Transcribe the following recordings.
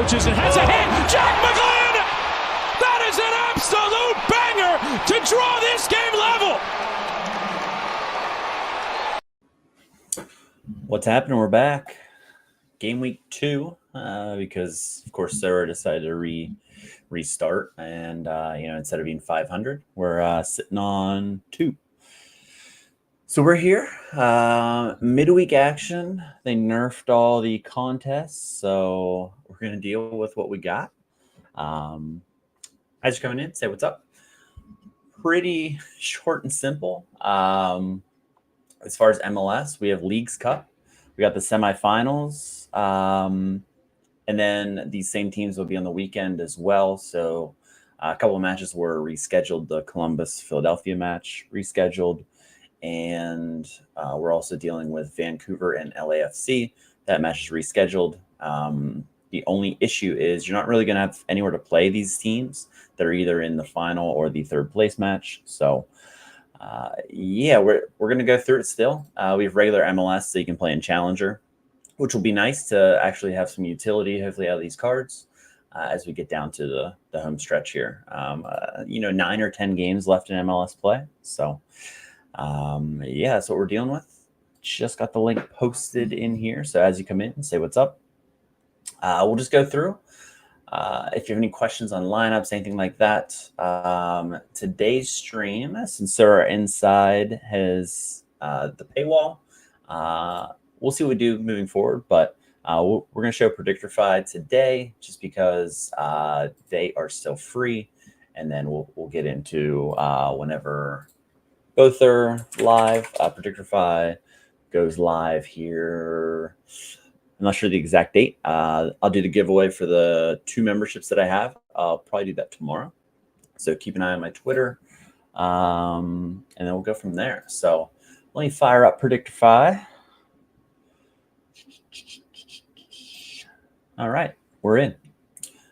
approaches and has a hit. Jack McGlynn! That is an absolute banger to draw this game level. What's happening? We're back. Game week 2, because of course Sorare decided to restart, and instead of being 500, we're sitting on 2. So we're here. Midweek action. They nerfed all the contests, so we're gonna deal with what we got. As you're coming in, say what's up. Pretty short and simple. As far as MLS, we have Leagues Cup. We got the semifinals, and then these same teams will be on the weekend as well. So a couple of matches were rescheduled. The Columbus-Philadelphia match rescheduled, and we're also dealing with Vancouver and LAFC. That match is rescheduled. The only issue is you're not really going to have anywhere to play these teams that are either in the final or the third place match. So we're going to go through it still. We have regular MLS, so you can play in Challenger, which will be nice to actually have some utility, hopefully, out of these cards as we get down to the home stretch here. 9 or 10 games left in MLS play. So, that's what we're dealing with. Just got the link posted in here. So as you come in, say what's up. We'll just go through. If you have any questions on lineups, anything like that, today's stream, since Sorare Inside has the paywall, we'll see what we do moving forward. But we're going to show Predictify today just because they are still free. And then we'll get into whenever both are live. Predictify goes live here. I'm not sure the exact date. I'll do the giveaway for the 2 memberships that I have. I'll probably do that tomorrow. So keep an eye on my Twitter. And then we'll go from there. So let me fire up Predictify. All right, we're in.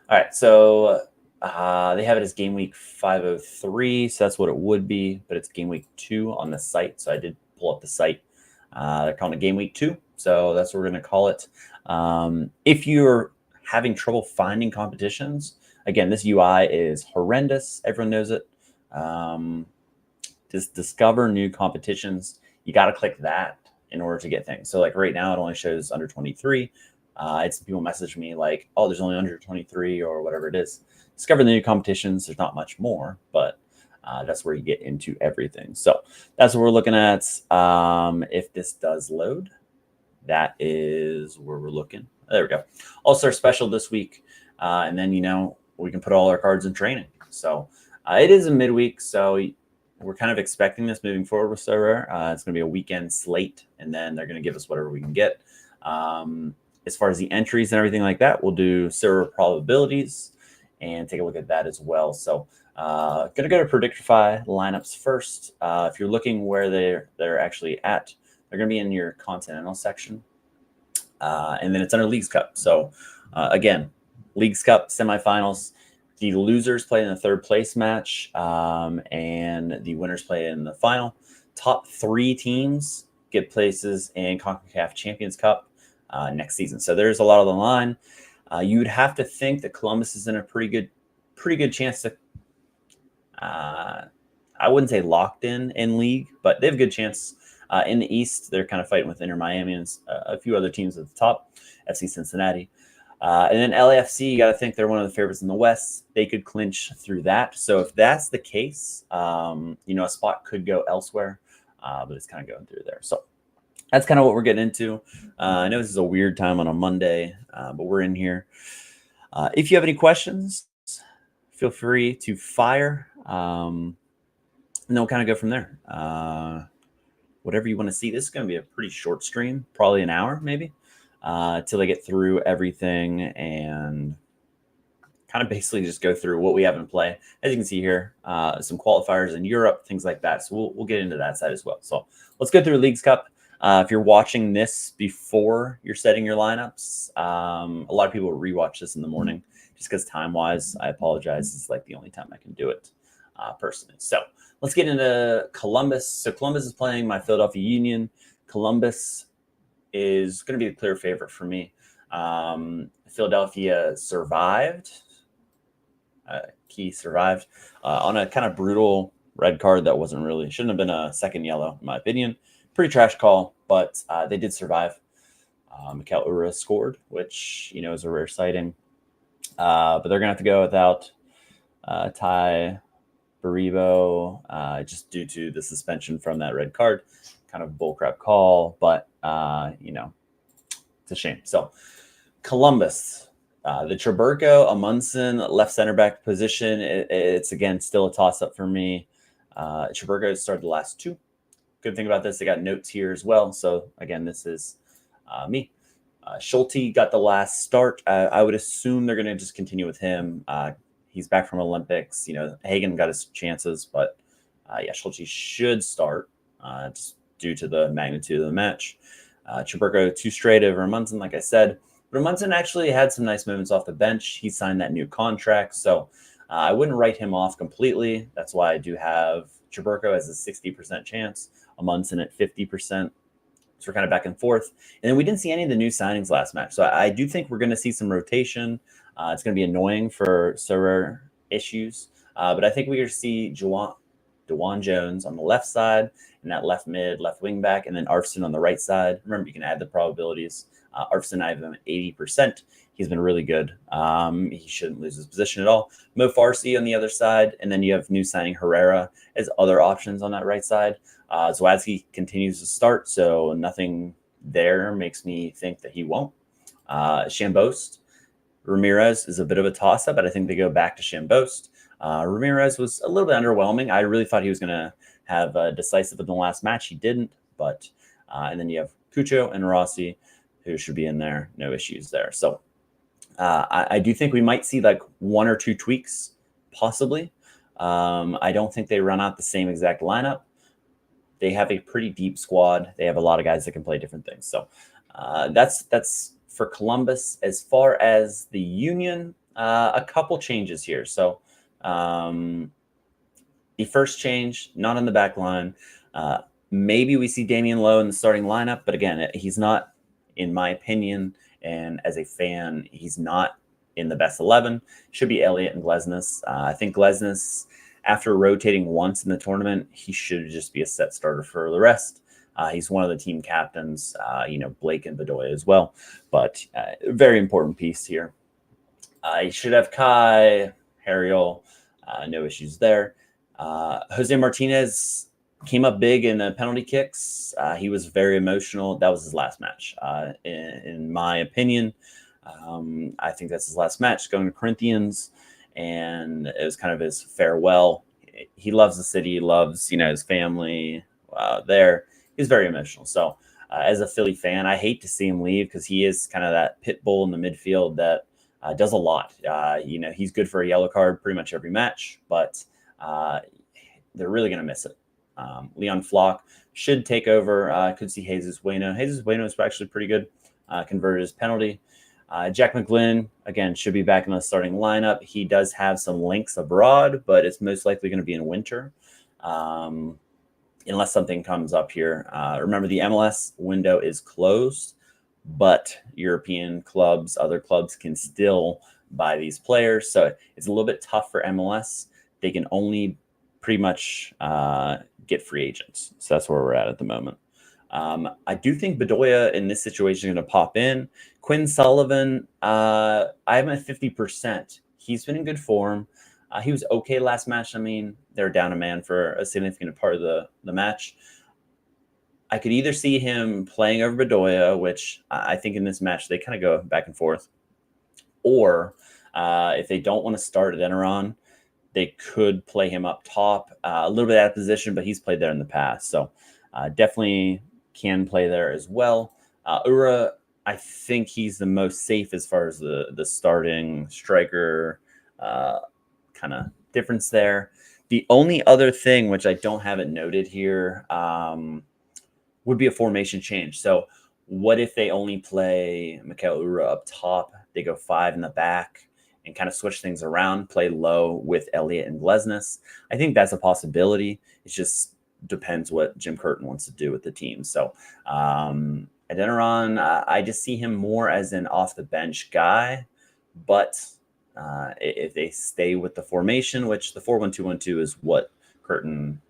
All right, so they have it as game week 503. So that's what it would be, but it's game week 2 on the site. So I did pull up the site. They're calling it game week 2. So that's what we're going to call it. If you're having trouble finding competitions, again, this UI is horrendous. Everyone knows it. Just discover new competitions. You got to click that in order to get things. So like right now, it only shows under 23. It's people message me like, oh, there's only under 23 or whatever it is. Discover the new competitions. There's not much more, but that's where you get into everything. So that's what we're looking at. If this does load, that is where we're looking. There we go. All-Star special this week. And then, we can put all our cards in training. So it is a midweek. So we're kind of expecting this moving forward with Sorare. It's going to be a weekend slate, and then they're going to give us whatever we can get. As far as the entries and everything like that, we'll do Sorare probabilities and take a look at that as well. So going to go to Predictify lineups first. If you're looking where they're actually at, they're going to be in your Continental section. And then it's under Leagues Cup. So, again, Leagues Cup semifinals. The losers play in the third place match, and the winners play in the final. Top 3 teams get places in CONCACAF Champions Cup next season. So there's a lot on the line. You would have to think that Columbus is in a pretty good chance to, I wouldn't say locked in league, but they have a good chance. In the East, they're kind of fighting with Inter Miami and a few other teams at the top, FC Cincinnati. And then LAFC, you got to think they're one of the favorites in the West. They could clinch through that. So if that's the case, a spot could go elsewhere, but it's kind of going through there. So that's kind of what we're getting into. I know this is a weird time on a Monday, but we're in here. If you have any questions, feel free to fire, and then we'll kind of go from there. Whatever you want to see. This is going to be a pretty short stream, probably an hour maybe, till I get through everything and kind of basically just go through what we have in play. As you can see here, some qualifiers in Europe, things like that. So we'll get into that side as well. So let's go through Leagues Cup. If you're watching this before you're setting your lineups, a lot of people rewatch this in the morning just because time-wise, I apologize. It's like the only time I can do it personally. So let's get into Columbus. So Columbus is playing my Philadelphia Union. Columbus is going to be a clear favorite for me. Philadelphia survived. Key survived on a kind of brutal red card that shouldn't have been a second yellow, in my opinion. Pretty trash call, but they did survive. Mikel Ura scored, which, is a rare sighting. But they're going to have to go without Ty Baribo just due to the suspension from that red card. Kind of bullcrap call, but, it's a shame. So Columbus, the Traburco, Amundsen, left center back position. It's, again, still a toss-up for me. Traburco started the last two. Good thing about this, they got notes here as well. So, again, this is me. Schulte got the last start. I would assume they're going to just continue with him. He's back from Olympics. Hagen got his chances, but Schulte should start just due to the magnitude of the match. Traburco 2 straight over Amundsen, like I said. But Amundsen actually had some nice moments off the bench. He signed that new contract, so I wouldn't write him off completely. That's why I do have Traburco as a 60% chance, Amundsen at 50%. So we're kind of back and forth. And then we didn't see any of the new signings last match. So I do think we're going to see some rotation. It's going to be annoying for Sorare issues. But I think we're going to see DeJuan Jones on the left side and that left mid, left wing back, and then Arfson on the right side. Remember, you can add the probabilities. Arfson, I have him at 80%. He's been really good. He shouldn't lose his position at all. Mo Farsi on the other side. And then you have new signing Herrera as other options on that right side. Zwadsky continues to start, so nothing there makes me think that he won't. Shambost, Ramirez is a bit of a toss-up, but I think they go back to Shambost. Ramirez was a little bit underwhelming. I really thought he was going to have decisive in the last match. He didn't, but and then you have Cucho and Rossi, who should be in there. No issues there. So I do think we might see like 1 or 2 tweaks, possibly. I don't think they run out the same exact lineup. They have a pretty deep squad. They have a lot of guys that can play different things. So that's for Columbus. As far as the Union, a couple changes here. So the first change, not in the back line. Maybe we see Damian Lowe in the starting lineup, but again, he's not, in my opinion, and as a fan, he's not in the best 11. Should be Elliott and Glesnes. I think Glesnes, after rotating once in the tournament, he should just be a set starter for the rest. He's one of the team captains, Blake and Bedoya as well, but very important piece here. You should have Kai, Harriel, no issues there. Jose Martinez came up big in the penalty kicks. He was very emotional. That was his last match, in my opinion. I think that's his last match going to Corinthians, and it was kind of his farewell. He loves the city, he loves, his family there. He's very emotional. So as a Philly fan, I hate to see him leave because he is kind of that pit bull in the midfield that does a lot. He's good for a yellow card pretty much every match, but they're really going to miss it. Leon Flock should take over. Could see Jesus Bueno. Jesus Bueno is actually pretty good. Converted his penalty. Jack McGlynn, again, should be back in the starting lineup. He does have some links abroad, but it's most likely going to be in winter, unless something comes up here. Remember, the MLS window is closed, but European clubs, other clubs can still buy these players. So it's a little bit tough for MLS. They can only pretty much get free agents. So that's where we're at the moment. I do think Bedoya in this situation is going to pop in. Quinn Sullivan, I'm at 50%. He's been in good form. He was okay last match. I mean, they're down a man for a significant part of the match. I could either see him playing over Bedoya, which I think in this match they kind of go back and forth, or if they don't want to start at Eneron, they could play him up top, a little bit out of position, but he's played there in the past. So definitely can play there as well. Ura, I think he's the most safe as far as the starting striker kind of difference there. The only other thing, which I don't have it noted here, would be a formation change. So what if they only play Mikel Ura up top? They go 5 in the back and kind of switch things around, play low with Elliott and Glesnes. I think that's a possibility. It's just depends what Jim Curtin wants to do with the team. So Adeniran, I just see him more as an off the bench guy, but if they stay with the formation, which the 4-1-2-1-2 is what Curtin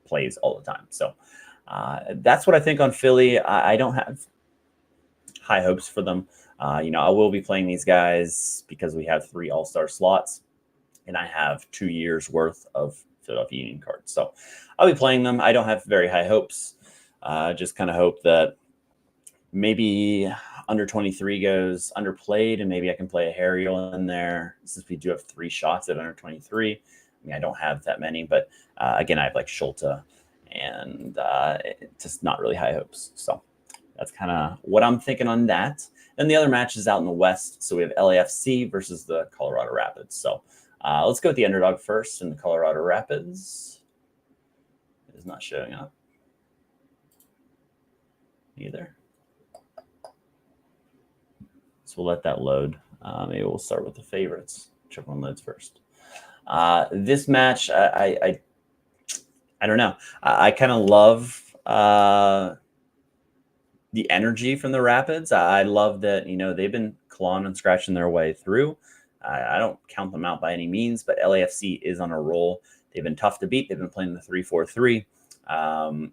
plays all the time. So that's what I think on Philly. I don't have high hopes for them. I will be playing these guys because we have 3 all-star slots, and I have 2 years worth of Philadelphia Union cards. So I'll be playing them. I don't have very high hopes. Just kind of hope that maybe under 23 goes underplayed, and maybe I can play a Harriel in there since we do have 3 shots at under 23. I mean, I don't have that many, but again, I have like Schulte and just not really high hopes. So that's kind of what I'm thinking on that. And the other match is out in the West. So we have LAFC versus the Colorado Rapids. So let's go with the underdog first, and the Colorado Rapids is not showing up either. So we'll let that load. Maybe we'll start with the favorites. Whichever one loads first. This match, I don't know. I kind of love the energy from the Rapids. I love that, they've been clawing and scratching their way through. I don't count them out by any means, but LAFC is on a roll. They've been tough to beat. They've been playing the 3-4-3.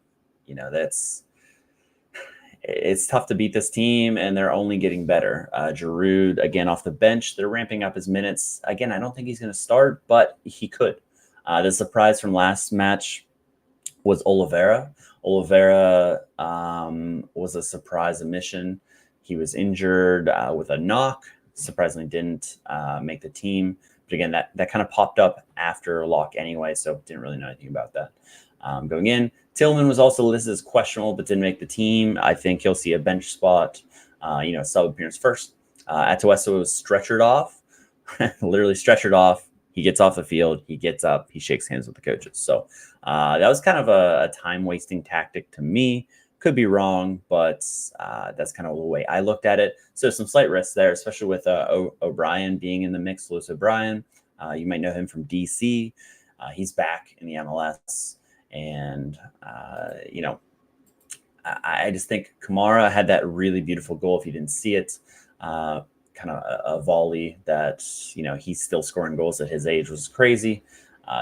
It's tough to beat this team, and they're only getting better. Giroud, again, off the bench. They're ramping up his minutes. Again, I don't think he's going to start, but he could. The surprise from last match was Oliveira. Oliveira was a surprise omission. He was injured with a knock. Surprisingly didn't make the team. But again, that kind of popped up after lock anyway, so didn't really know anything about that. Going in, Tillman was also listed as questionable, but didn't make the team. I think he'll see a bench spot, sub appearance first. Atuesta was stretchered off, literally stretchered off. He gets off the field, he gets up, he shakes hands with the coaches. So that was kind of a time-wasting tactic to me. Could be wrong, but that's kind of the way I looked at it. So some slight risks there, especially with O'Brien being in the mix. Lewis O'Brien, you might know him from DC. He's back in the MLS. And, I just think Kamara had that really beautiful goal. If you didn't see it, kind of a volley that, he's still scoring goals at his age was crazy.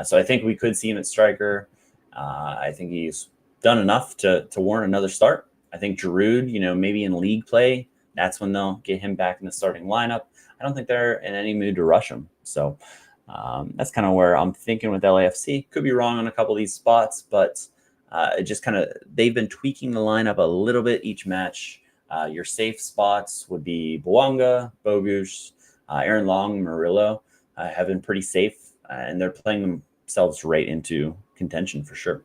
So I think we could see him at striker. I think he's done enough to warrant another start. I think Giroud, maybe in league play, that's when they'll get him back in the starting lineup. I don't think they're in any mood to rush him. So that's kind of where I'm thinking with LAFC. Could be wrong on a couple of these spots, but it just kind of, they've been tweaking the lineup a little bit each match. Your safe spots would be Bouanga, Bogusz, Aaron Long, Murillo have been pretty safe, and they're playing themselves right into contention for sure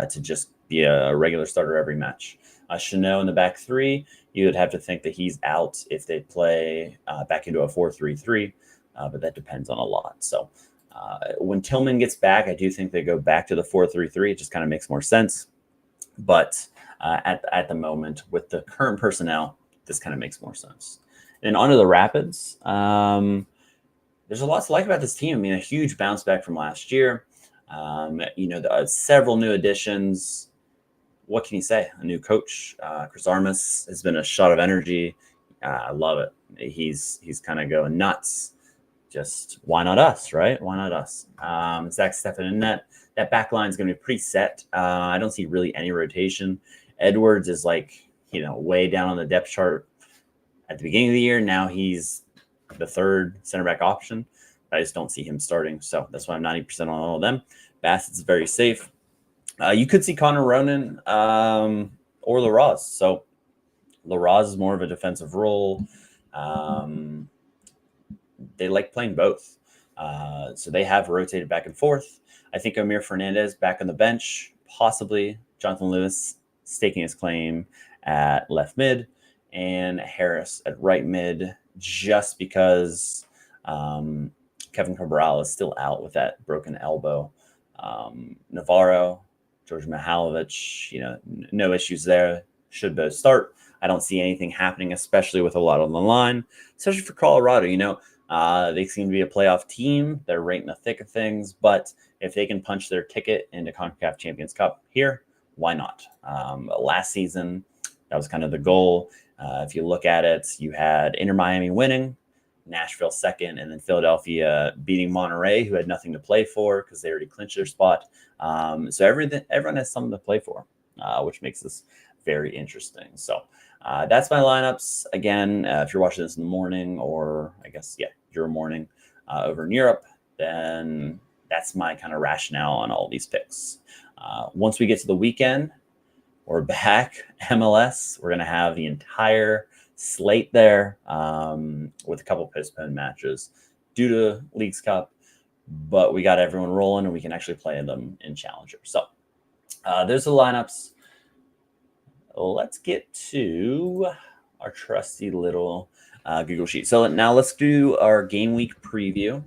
to just be a regular starter every match. Chanel in the back 3, you would have to think that he's out if they play back into a 4-3-3. But that depends on a lot. So when Tillman gets back, I do think they go back to the 4-3-3. It just kind of makes more sense. But at the moment, with the current personnel, this kind of makes more sense. And onto the Rapids. There's a lot to like about this team. I mean, a huge bounce back from last year. Several new additions. What can you say? A new coach, Chris Armas, has been a shot of energy. I love it. He's kind of going nuts. Just why not us, right? Why not us? Zach Steffen in net. That back line is going to be pretty set. I don't see really any rotation. Edwards is way down on the depth chart at the beginning of the year. Now he's the 3rd center back option. I just don't see him starting. So that's why I'm 90% on all of them. Bassett's very safe. You could see Connor Ronan or LaRaz. So LaRaz is more of a defensive role. They like playing both. So they have rotated back and forth. I think Amir Fernandez back on the bench, possibly Jonathan Lewis staking his claim at left mid, and Harris at right mid, just because Kevin Cabral is still out with that broken elbow. Navarro, George Mihalovic, no issues there. Should both start. I don't see anything happening, especially with a lot on the line, especially for Colorado. They seem to be a playoff team. They're right in the thick of things, but if they can punch their ticket into CONCACAF Champions Cup here, why not? Last season, that was kind of the goal. If you look at it, you had Inter Miami winning, Nashville second, and then Philadelphia beating Monterey, who had nothing to play for because they already clinched their spot. So everyone has something to play for, which makes this very interesting. So that's my lineups. Again, if you're watching this in the morning, or I guess, your morning over in Europe, then that's my kind of rationale on all these picks. Once we get to the weekend, we're back. MLS, we're going to have the entire slate there with a couple postponed matches due to Leagues Cup, but we got everyone rolling and we can actually play them in Challenger. So there's the lineups. Let's get to our trusty little Google Sheet. So now let's do our game week preview.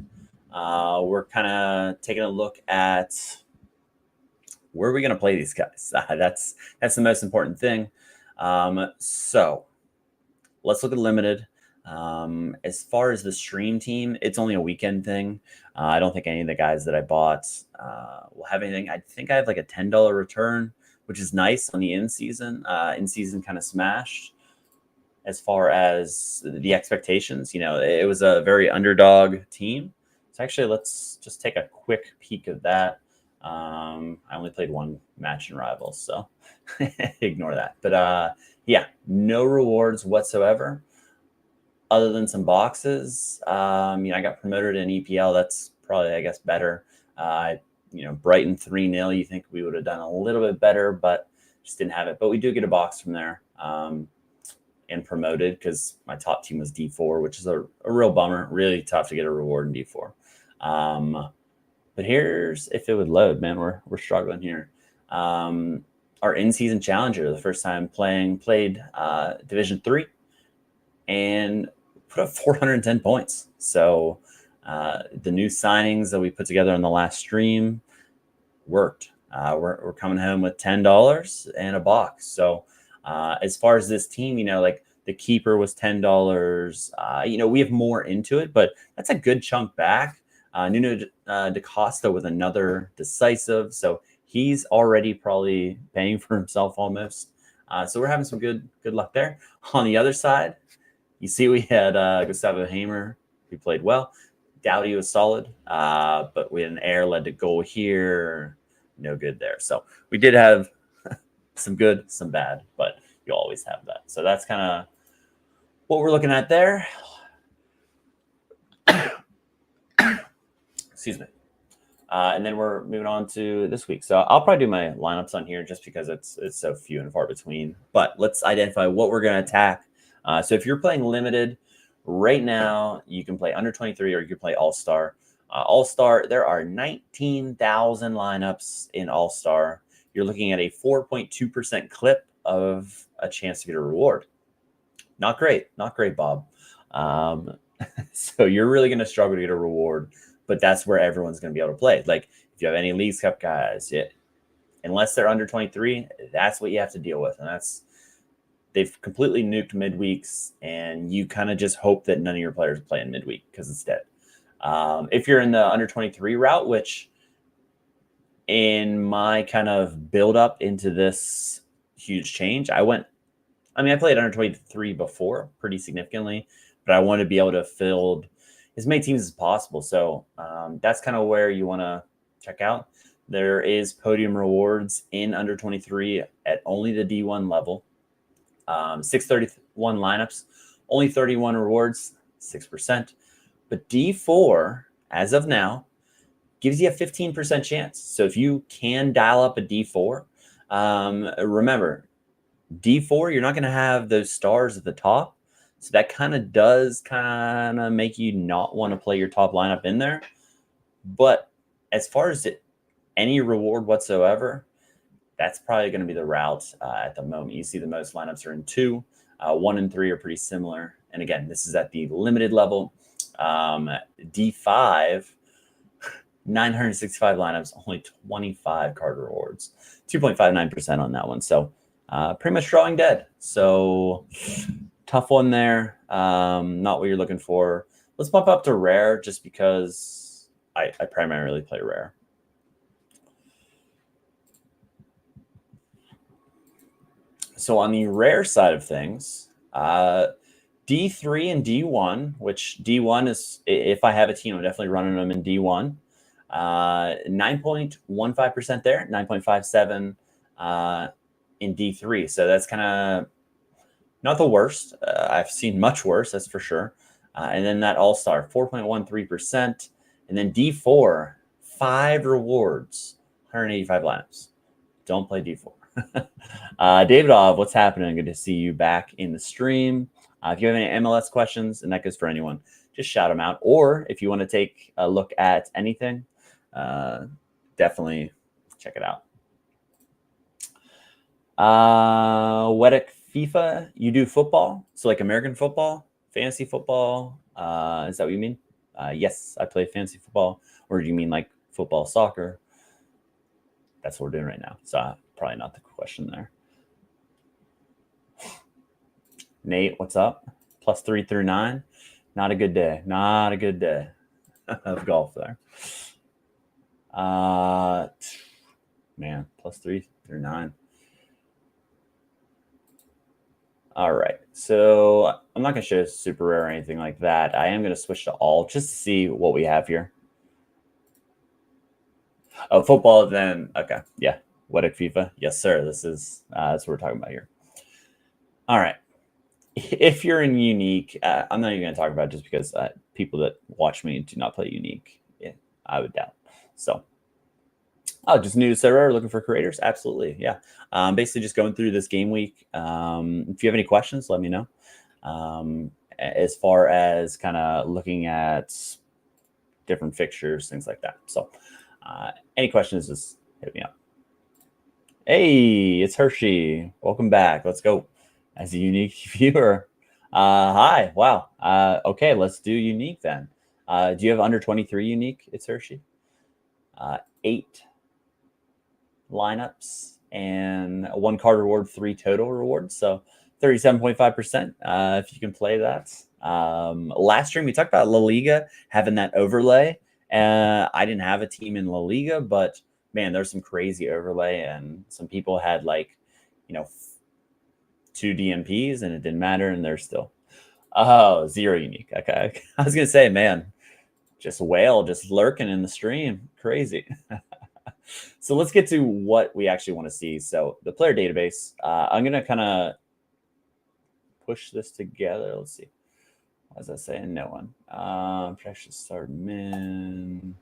We're kind of taking a look at where are we going to play these guys. That's the most important thing. So let's look at limited. As far as the stream team, it's only a weekend thing. I don't think any of the guys that I bought will have anything. I think I have like a $10 return, which is nice on the in-season. In-season kind of smashed as far as the expectations. It was a very underdog team. So actually, let's just take a quick peek of that. I only played one match in Rivals, so ignore that. But no rewards whatsoever other than some boxes. I got promoted in EPL. That's probably, I guess, better. Brighton 3-0. You think we would have done a little bit better, but just didn't have it. But we do get a box from there and promoted because my top team was D4, which is a real bummer. Really tough to get a reward in D4. But here's if it would load, man. We're struggling here. Our in-season challenger, the first time played Division 3 and put up 410 points. So the new signings that we put together on the last stream worked. We're coming home with $10 and a box. So as far as this team, like the keeper was $10. We have more into it, but that's a good chunk back. Nuno DaCosta with another decisive. So he's already probably paying for himself almost. So we're having some good luck there. On the other side, you see we had Gustavo Hamer, who played well. Doughty was solid, but we had an error led to goal here. No good there. So we did have some good, some bad, but you always have that. So that's kind of what we're looking at there. Excuse me. And then we're moving on to this week. So I'll probably do my lineups on here just because it's so few and far between. But let's identify what we're going to attack. So if you're playing limited right now, you can play under 23 or you can play All-Star. All-Star, there are 19,000 lineups in All-Star. You're looking at a 4.2% clip of a chance to get a reward. Not great, Bob. So you're really going to struggle to get a reward, but that's where everyone's going to be able to play. Like if you have any Leagues Cup guys, unless they're under 23, that's what you have to deal with. And they've completely nuked midweeks, and you kind of just hope that none of your players play in midweek because it's dead. If you're in the under 23 route, which in my kind of build up into this huge change, I played under 23 before pretty significantly, but I want to be able to field as many teams as possible. So that's kind of where you want to check out. There is podium rewards in under 23 at only the D1 level. 631 lineups, only 31 rewards, 6%. But D4, as of now, gives you a 15% chance. So if you can dial up a D4, remember, D4, you're not going to have those stars at the top. So that kind of does make you not want to play your top lineup in there. But as far as any reward whatsoever, that's probably going to be the route at the moment. You see the most lineups are in 2. 1 and 3 are pretty similar. And again, this is at the limited level. D5, 965 lineups, only 25 card rewards. 2.59% on that one. So pretty much drawing dead. So tough one there. Not what you're looking for. Let's bump up to rare just because I primarily play rare. So on the rare side of things, D3 and D1, which D1 is, if I have a team, I'm definitely running them in D1. 9.15% there, 9.57 in D3. So that's kind of not the worst. I've seen much worse, that's for sure. And then that All-Star, 4.13%. And then D4, 5 rewards, 185 lineups. Don't play D4. Davidov, what's happening? Good to see you back in the stream. If you have any MLS questions, and that goes for anyone, just shout them out. Or if you want to take a look at anything, definitely check it out. Weddick FIFA, you do football? So like American football, fantasy football? Is that what you mean? Yes, I play fantasy football. Or do you mean like football, soccer? That's what we're doing right now. So probably not the question there. Nate, what's up? +3 through 9. Not a good day. Not a good day of golf there. Man, +3 through 9. All right. So I'm not going to show super rare or anything like that. I am going to switch to all just to see what we have here. Oh, football then. Okay. Yeah. Weddick FIFA. Yes, sir. This is that's what we're talking about here. All right. If you're in Unique, I'm not even going to talk about it just because people that watch me do not play Unique. Yeah, I would doubt. So, just new to Sorare, looking for creators? Absolutely. Yeah. Basically just going through this game week. If you have any questions, let me know. As far as kind of looking at different fixtures, things like that. So, any questions, just hit me up. Hey, it's Hershey. Welcome back. Let's go. As a Unique viewer. Hi. Wow. Okay, let's do Unique then. Do you have under 23 Unique? It's Hershey. 8 lineups and 1 card reward, 3 total rewards. So 37.5%. If you can play that. Last stream we talked about La Liga having that overlay. I didn't have a team in La Liga, but man, there's some crazy overlay, and some people had like, 2 DMPs and it didn't matter, and they're still 0 Unique. Okay. I was gonna say, man, just whale just lurking in the stream. Crazy. So let's get to what we actually want to see. So the player database, I'm gonna kind of push this together. Let's see. What was I saying? No one. Protection start min.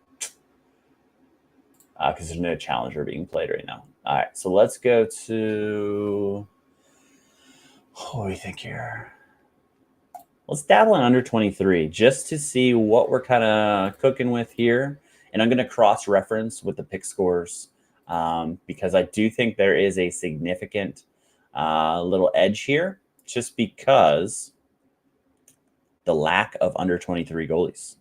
Because there's no challenger being played right now. All right, so let's go to. What do we think here? Let's dabble in under 23 just to see what we're kind of cooking with here. And I'm going to cross-reference with the pick scores because I do think there is a significant little edge here just because the lack of under 23 goalies.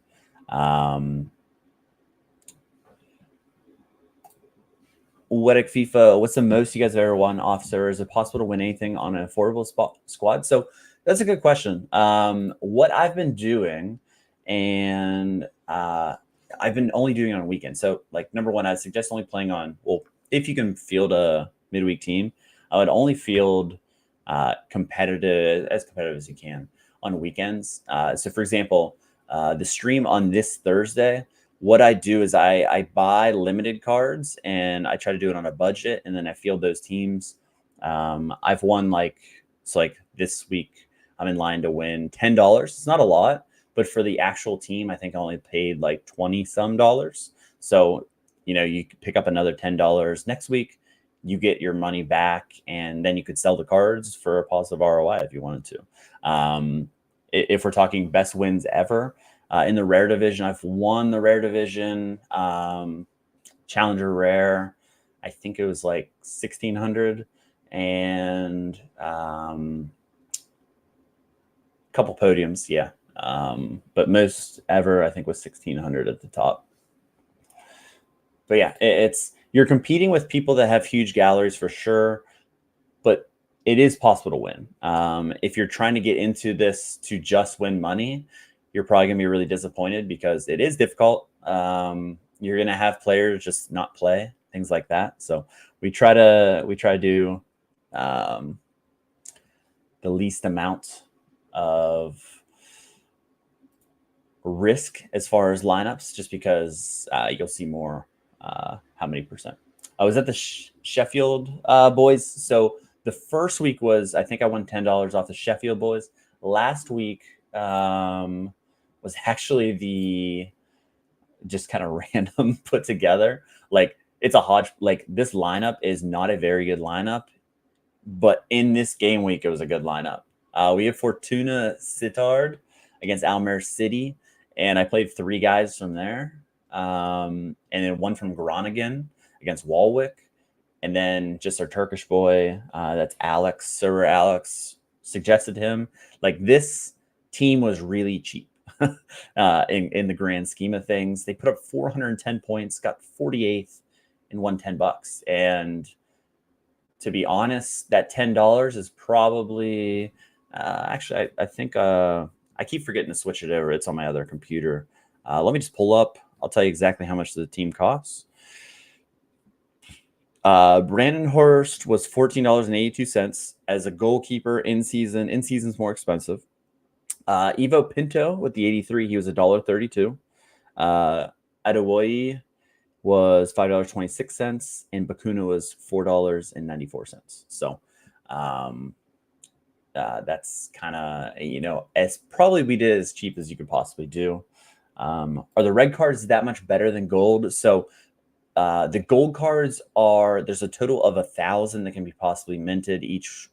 Weddick FIFA, what's the most you guys have ever won off Sorare? Is it possible to win anything on an affordable squad? So that's a good question. What I've been doing, and I've been only doing it on weekends. So like number one, I'd suggest only playing on, well, if you can field a midweek team, I would only field competitive as you can on weekends. So for example, the stream on this Thursday, what I do is I buy limited cards and I try to do it on a budget, and then I field those teams. I've won like this week I'm in line to win $10. It's not a lot, but for the actual team, I think I only paid like $20 some. So, you could pick up another $10 next week, you get your money back, and then you could sell the cards for a positive ROI if you wanted to. If we're talking best wins ever, in the rare division, I've won the rare division, challenger rare. I think it was like 1,600 and couple podiums. Yeah. But most ever, I think, was 1,600 at the top. But yeah, you're competing with people that have huge galleries for sure, but it is possible to win. If you're trying to get into this to just win money, you're probably going to be really disappointed because it is difficult. You're going to have players just not play, things like that. So we try to do the least amount of risk as far as lineups, just because you'll see more. How many percent? I was at the Sheffield boys. So the first week was, I think I won $10 off the Sheffield boys. Last week was actually the just kind of random put together. Like it's a hodge. Like this lineup is not a very good lineup, but in this game week, it was a good lineup. We have Fortuna Sittard against Almere City, and I played 3 guys from there, and then 1 from Groningen against Walwick, and then just our Turkish boy, that's Alex. Sir Alex suggested him. Like this team was really cheap in the grand scheme of things. They put up 410 points, got 48th, and won $10. And to be honest, that $10 is probably actually I think I keep forgetting to switch it over. It's on my other computer. Let me just pull up. I'll tell you exactly how much the team costs. Brandon Hurst was $14.82 as a goalkeeper in season. In season's more expensive. Ivo Pinto with the 83, he was $1.32. Adewoye was $5.26, and Bakuna was $4.94. So that's kind of, as probably we did as cheap as you could possibly do. Are the red cards that much better than gold? So the gold cards there's a total of 1,000 that can be possibly minted each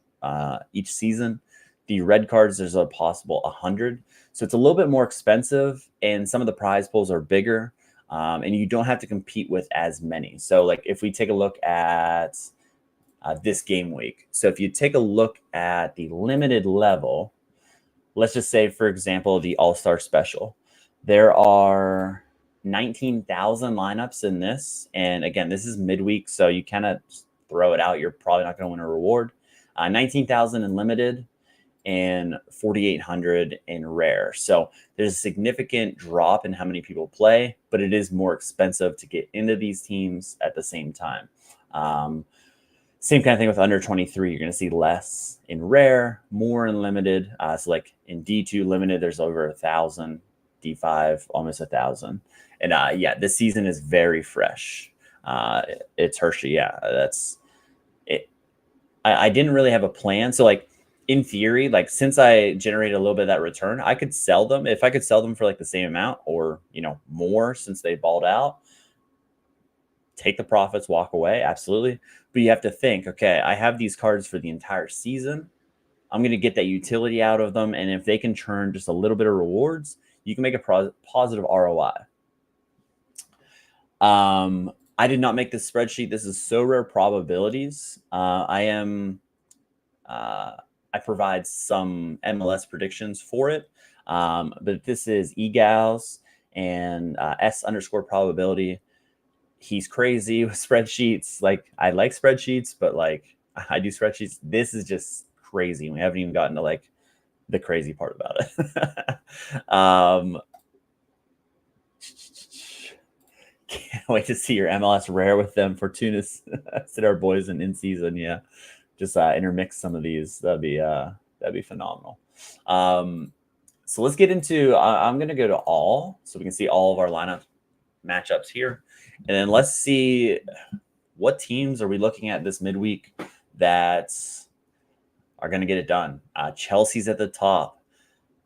season. The red cards, there's a possible 100. So it's a little bit more expensive, and some of the prize pools are bigger, and you don't have to compete with as many. So like if we take a look at this game week. So if you take a look at the limited level, let's just say, for example, the All-Star Special, there are 19,000 lineups in this. And again, this is midweek, so you kind of throw it out. You're probably not going to win a reward. 19,000 in limited and 4,800 in rare. So there's a significant drop in how many people play, but it is more expensive to get into these teams at the same time. Same kind of thing with under 23. You're going to see less in rare, more in limited. So like in D2 limited, there's over 1,000. D5, almost 1,000. And yeah, this season is very fresh. It's Hershey. Yeah, that's it. I didn't really have a plan. So like in theory, like since I generated a little bit of that return, I could sell them. If I could sell them for like the same amount or, more since they balled out, take the profits, walk away. Absolutely. But you have to think, okay, I have these cards for the entire season. I'm going to get that utility out of them. And if they can churn just a little bit of rewards, you can make a positive ROI. I did not make this spreadsheet. This is so rare probabilities. I provide some MLS predictions for it. But this is egals and S_ probability. He's crazy with spreadsheets. Like I like spreadsheets, but like I do spreadsheets. This is just crazy. We haven't even gotten to like the crazy part about it. Can't wait to see your MLS rare with them. Fortuna Sittard boys in season. Yeah, just intermix some of these. That'd be phenomenal. So let's get into. I'm gonna go to all, so we can see all of our lineup matchups here, and then let's see what teams are we looking at this midweek that are going to get it done. Chelsea's at the top.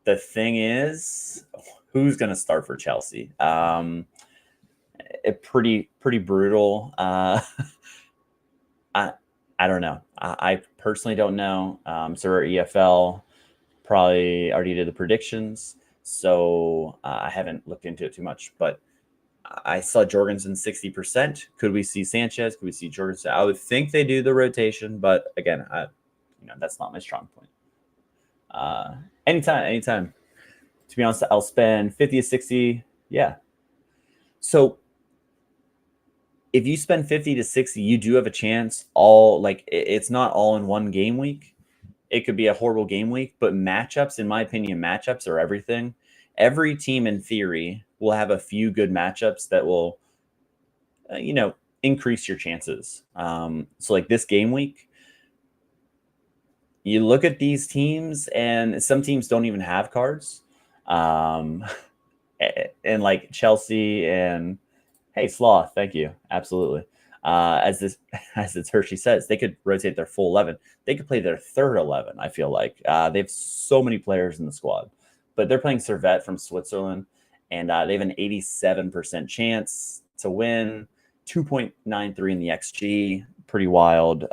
The thing is, who's going to start for Chelsea? Pretty brutal. I don't know. I personally don't know. Sorare EFL probably already did the predictions, so I haven't looked into it too much. But I saw Jorgensen 60%. Could we see Sanchez? Could we see Jorgensen? I would think they do the rotation, but again, that's not my strong point. Anytime. To be honest, I'll spend 50 to 60. Yeah. So if you spend 50 to 60, you do have a chance. It's not all in one game week. It could be a horrible game week, but matchups, in my opinion, matchups are everything. every team in theory will have a few good matchups that will, increase your chances. So like this game week, you look at these teams, and some teams don't even have cards. And like Chelsea and hey, Sloth, thank you. Absolutely. As this Hershey says, they could rotate their full 11. They could play their third 11, I feel like. They have so many players in the squad. But they're playing Servette from Switzerland, and they have an 87% chance to win, 2.93 in the XG. Pretty wild.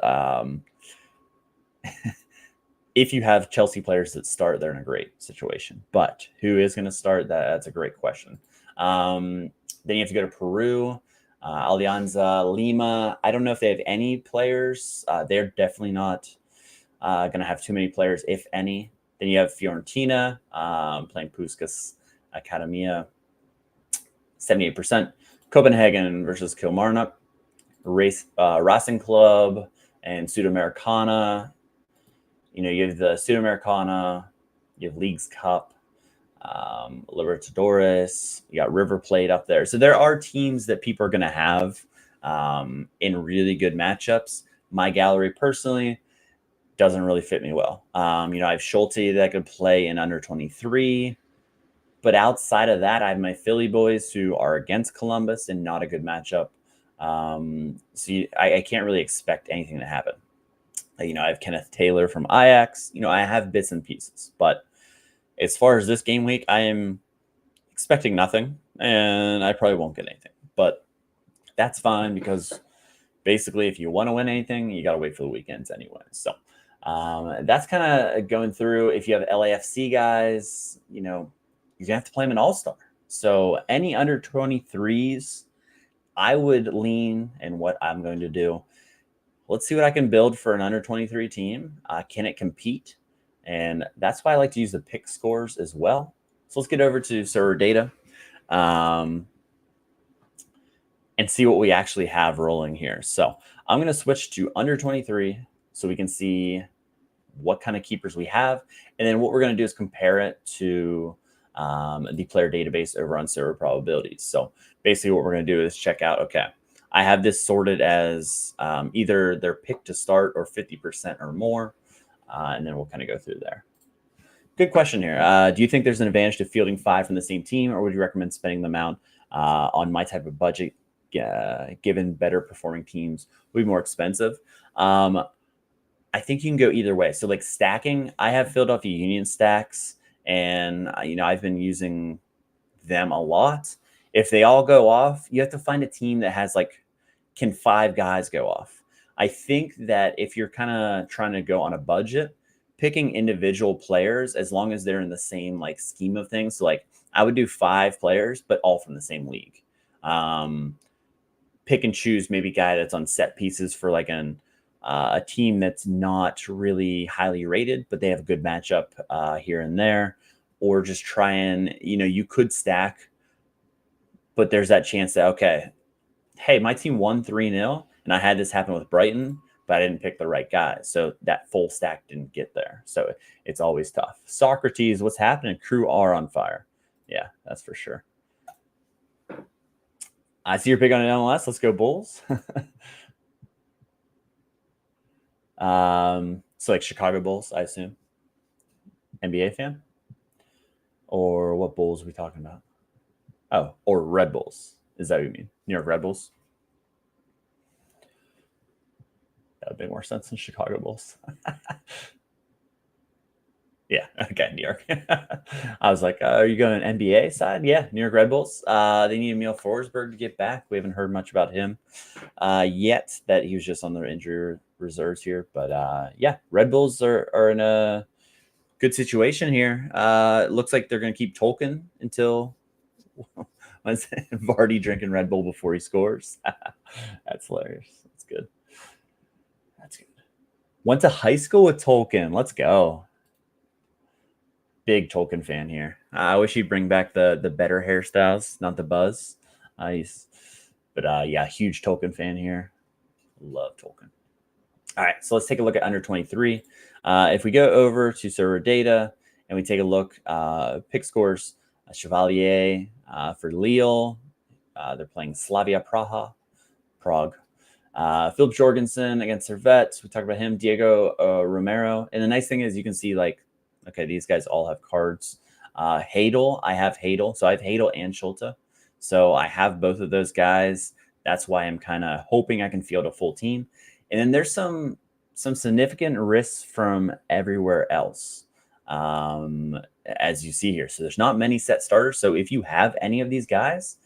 If you have Chelsea players that start, they're in a great situation. But who is going to start? That's a great question. Then you have to go to Peru, Alianza Lima. I don't know if they have any players. They're definitely not going to have too many players, if any. Then you have Fiorentina playing Puskas Academia, 78%. Copenhagen versus Kilmarnock, Racing Club and Sudamericana. You have the Sudamericana, you have Leagues Cup, Libertadores, you got River Plate up there. So there are teams that people are going to have in really good matchups. My gallery personally doesn't really fit me well. I have Schulte that could play in under 23. But outside of that, I have my Philly boys who are against Columbus and not a good matchup. I can't really expect anything to happen. I have Kenneth Taylor from Ajax. I have bits and pieces. But as far as this game week, I am expecting nothing, and I probably won't get anything. But that's fine, because basically if you want to win anything, you got to wait for the weekends anyway. So that's kind of going through. If you have LAFC guys, you're going to have to play them in All-Star. So any under 23s, I would lean, and what I'm going to do, let's see what I can build for an under 23 team. Can it compete? And that's why I like to use the pick scores as well. So let's get over to Sorare data and see what we actually have rolling here. So I'm going to switch to under 23 so we can see what kind of keepers we have. And then what we're going to do is compare it to the player database over on Sorare probabilities. So basically what we're going to do is check out, okay, I have this sorted as either their pick to start or 50% or more. And then we'll kind of go through there. Good question here. Do you think there's an advantage to fielding 5 from the same team, or would you recommend spending them out on my type of budget, given better performing teams will be more expensive? I think you can go either way. So like stacking, I have Philadelphia Union stacks, and I've been using them a lot. If they all go off, you have to find a team that has can 5 guys go off? I think that if you're kind of trying to go on a budget, picking individual players, as long as they're in the same scheme of things. So I would do 5 players, but all from the same league. Pick and choose maybe guy that's on set pieces for a team that's not really highly rated, but they have a good matchup here and there. Or just try and, you could stack, but there's that chance that, okay, hey, my team won 3-0, and I had this happen with Brighton, but I didn't pick the right guy. So that full stack didn't get there. So it's always tough. Socrates, what's happening? Crew are on fire. Yeah, that's for sure. I see you're big on MLS. Let's go Bulls. So Chicago Bulls, I assume. NBA fan? Or what Bulls are we talking about? Oh, or Red Bulls. Is that what you mean? New York Red Bulls? That would make more sense than Chicago Bulls. Yeah, okay, New York. I was like, are you going NBA side? Yeah, New York Red Bulls. They need Emil Forsberg to get back. We haven't heard much about him yet, that he was just on their injury reserves here. But yeah, Red Bulls are in a good situation here. It looks like they're going to keep Tolkien until Vardy drinking Red Bull before he scores. That's hilarious. That's good. That's good. Went to high school with Tolkien. Let's go. Big Tolkien fan here. I wish he'd bring back the better hairstyles, not the buzz. But yeah, huge Tolkien fan here. Love Tolkien. All right, so let's take a look at under 23. If we go over to Sorare data and we take a look, pick scores, Chevalier for Lille. They're playing Slavia Prague. Philip Jorgensen against Servette. We talked about him. Diego Romero. And the nice thing is you can see, like, okay, these guys all have cards. Hadel, I have Hadel. So I have Hadel and Schulte. So I have both of those guys. That's why I'm kind of hoping I can field a full team. And then there's some significant risks from everywhere else, as you see here. So there's not many set starters. So if you have any of these guys,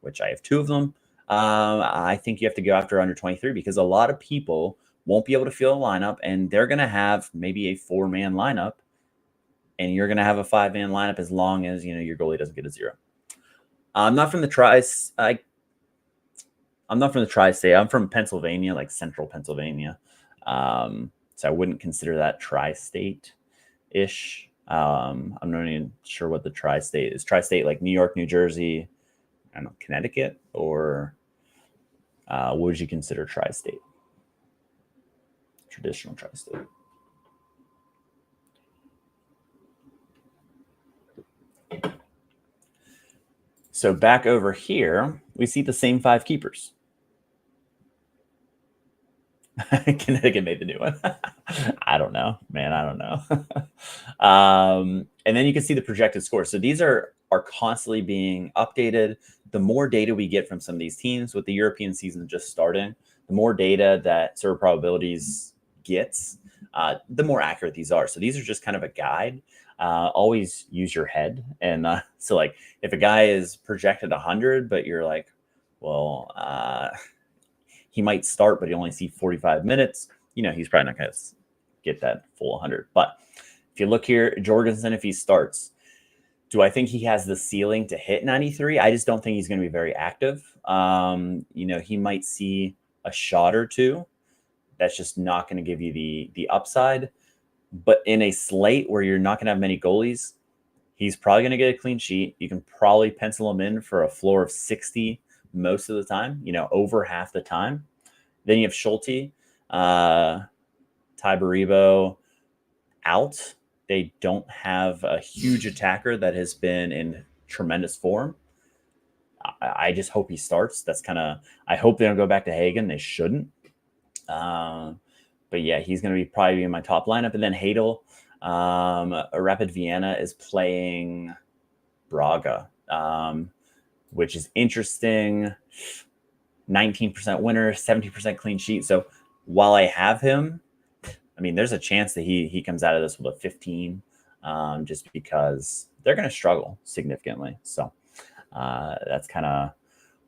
which I have 2 of them, I think you have to go after under 23, because a lot of people won't be able to field a lineup, and they're going to have maybe a 4-man lineup, and you're going to have a 5-man lineup as long as, you know, your goalie doesn't get a 0. I'm not from the tri-state. I'm from Pennsylvania, like central Pennsylvania. So I wouldn't consider that tri-state-ish. I'm not even sure what the tri-state is. Tri-state, like New York, New Jersey, I don't know, Connecticut, or what would you consider tri-state? Traditional tri-state. So back over here, we see the same 5 keepers. Connecticut made the new one. I don't know, man. I don't know. And then you can see the projected scores. So these are constantly being updated. The more data we get from some of these teams, with the European season just starting, the more data that Sorare Probabilities gets, the more accurate these are. So these are just kind of a guide. Always use your head. And so, like, if a guy is projected 100, but you're like, well, he might start, but you only see 45 minutes. You know, he's probably not going to get that full 100. But if you look here, Jorgensen, if he starts, do I think he has the ceiling to hit 93? I just don't think he's going to be very active. You know, he might see a shot or 2. That's just not going to give you the upside. But in a slate where you're not going to have many goalies, he's probably going to get a clean sheet. You can probably pencil him in for a floor of 60 most of the time, you know, over half the time. Then you have Schulte, Tyberibo out. They don't have a huge attacker that has been in tremendous form. I just hope he starts. That's kind of, I hope they don't go back to Hagen. They shouldn't. But yeah, he's going to probably be in my top lineup. And then Hadel, Rapid Vienna is playing Braga, which is interesting. 19% winner, 70% clean sheet. So while I have him, I mean, there's a chance that he comes out of this with a 15, just because they're going to struggle significantly. So that's kind of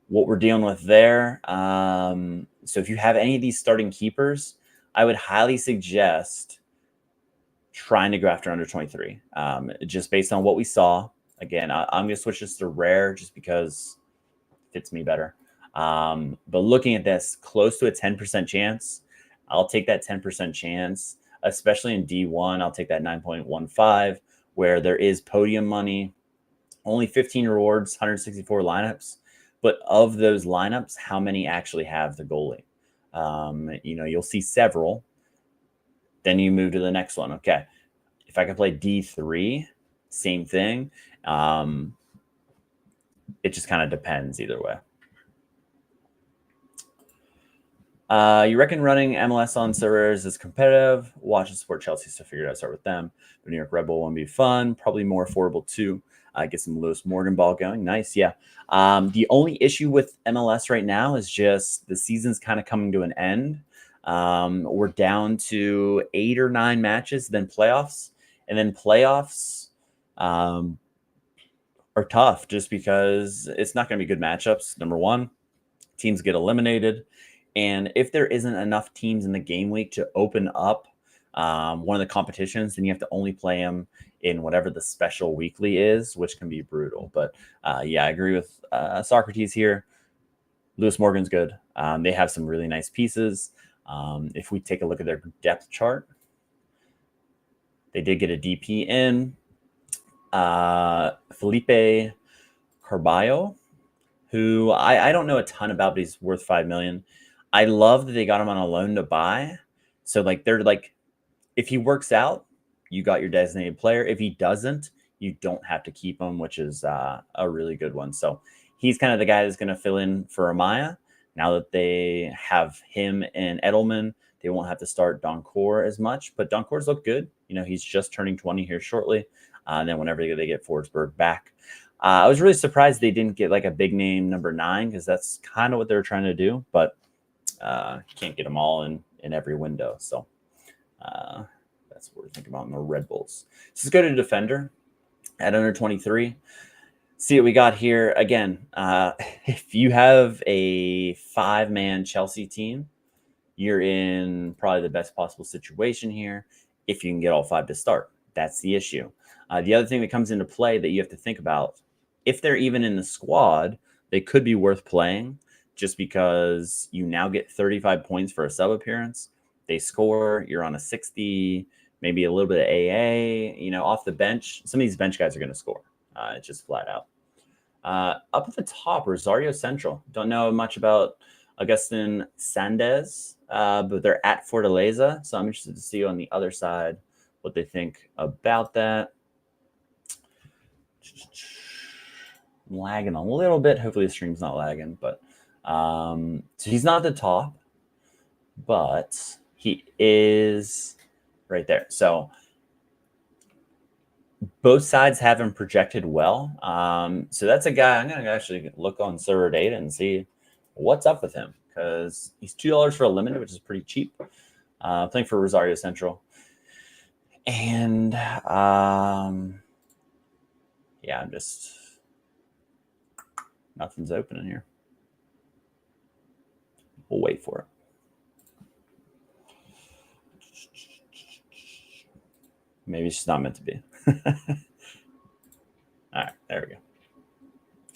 what we're dealing with there. So if you have any of these starting keepers, I would highly suggest trying to go after under 23, just based on what we saw. Again, I'm going to switch this to rare just because it fits me better. But looking at this, close to a 10% chance, I'll take that 10% chance, especially in D1. I'll take that 9.15, where there is podium money, only 15 rewards, 164 lineups. But of those lineups, how many actually have the goalie? You know, you'll see several. Then you move to the next one. Okay, if I can play D3, same thing. It just kind of depends either way. You reckon running MLS on servers is competitive? Watch and support Chelsea, so figured I'd start with them. But New York Red Bull won't be fun. Probably more affordable too. Get some Lewis Morgan ball going. Nice, yeah. The only issue with MLS right now is just the season's kind of coming to an end. We're down to 8 or 9 matches, then playoffs. And then playoffs are tough just because it's not going to be good matchups. Number one, teams get eliminated. And if there isn't enough teams in the game week to open up one of the competitions, then you have to only play them in whatever the special weekly is, which can be brutal. But yeah, I agree with Socrates here. Lewis Morgan's good. They have some really nice pieces. If we take a look at their depth chart, they did get a DP in. Felipe Carballo, who I don't know a ton about, but he's worth $5 million. I love that they got him on a loan to buy. So like they're like, if he works out, you got your designated player. If he doesn't, you don't have to keep him, which is a really good one. So he's kind of the guy that's going to fill in for Amaya. Now that they have him and Edelman, they won't have to start Doncourt as much. But Doncourt's look good. He's just turning 20 here shortly. And then whenever they get Forsberg back. I was really surprised they didn't get like a big name number 9 because that's kind of what they were trying to do. But you can't get them all in every window. So that's what we're thinking about in the Red Bulls. So let's go to defender at under 23. See what we got here. Again, if you have a 5-man Chelsea team, you're in probably the best possible situation here if you can get all 5 to start. That's the issue. The other thing that comes into play that you have to think about, if they're even in the squad, they could be worth playing just because you now get 35 points for a sub appearance. They score, you're on a 60, maybe a little bit of AA, off the bench. Some of these bench guys are going to score. It's just flat out. Up at the top, Rosario Central. Don't know much about Agustin Sandez, but they're at Fortaleza. So I'm interested to see on the other side what they think about that. I'm lagging a little bit. Hopefully the stream's not lagging, but so he's not at the top, but he is right there. So both sides have him projected well. So that's a guy I'm going to actually look on server data and see what's up with him because he's $2 for a limited, which is pretty cheap. Playing for Rosario Central. And yeah, I'm just nothing's open in here. We'll wait for it. Maybe it's just not meant to be. All right, there we go.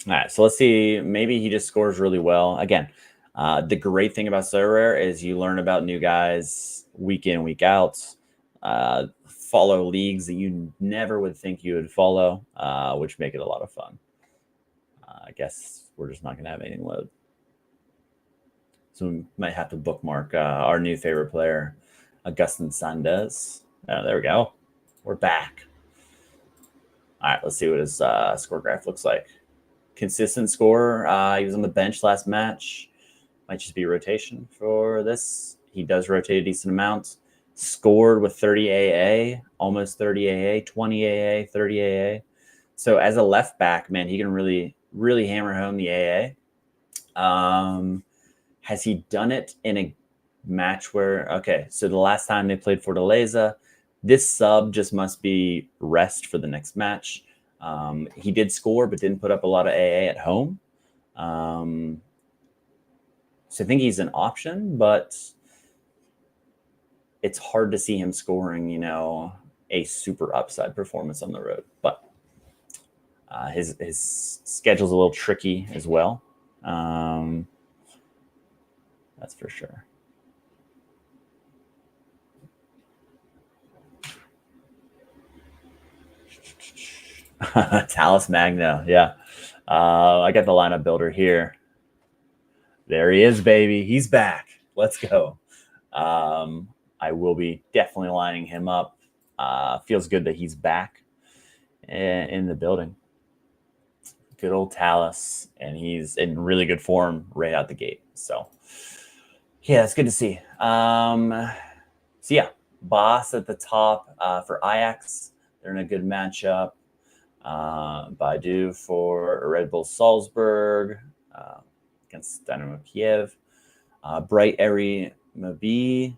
All right, so let's see. Maybe he just scores really well. Again, the great thing about Sorare is you learn about new guys week in, week out. Follow leagues that you never would think you would follow, which make it a lot of fun. I guess we're just not going to have anything load. So we might have to bookmark our new favorite player, Agustin Sandez. Oh, there we go. We're back. All right, let's see what his score graph looks like. Consistent score. He was on the bench last match. Might just be rotation for this. He does rotate a decent amount. Scored with 30 AA, almost 30 AA, 20 AA, 30 AA. So as a left back, man, he can really, really hammer home the AA. Has he done it in a match where, okay, so the last time they played Fortaleza, this sub just must be rest for the next match. He did score, but didn't put up a lot of AA at home. So I think he's an option, but it's hard to see him scoring, a super upside performance on the road. But his schedule's a little tricky as well. That's for sure. Talus Magno, yeah. I got the lineup builder here. There he is, baby. He's back. Let's go. I will be definitely lining him up. Feels good that he's back in the building. Good old Talus, and he's in really good form right out the gate. So, yeah, it's good to see. So, yeah, Boss at the top for Ajax. They're in a good matchup. Baidu for Red Bull Salzburg against Dynamo Kiev. Bright Eri Mabi.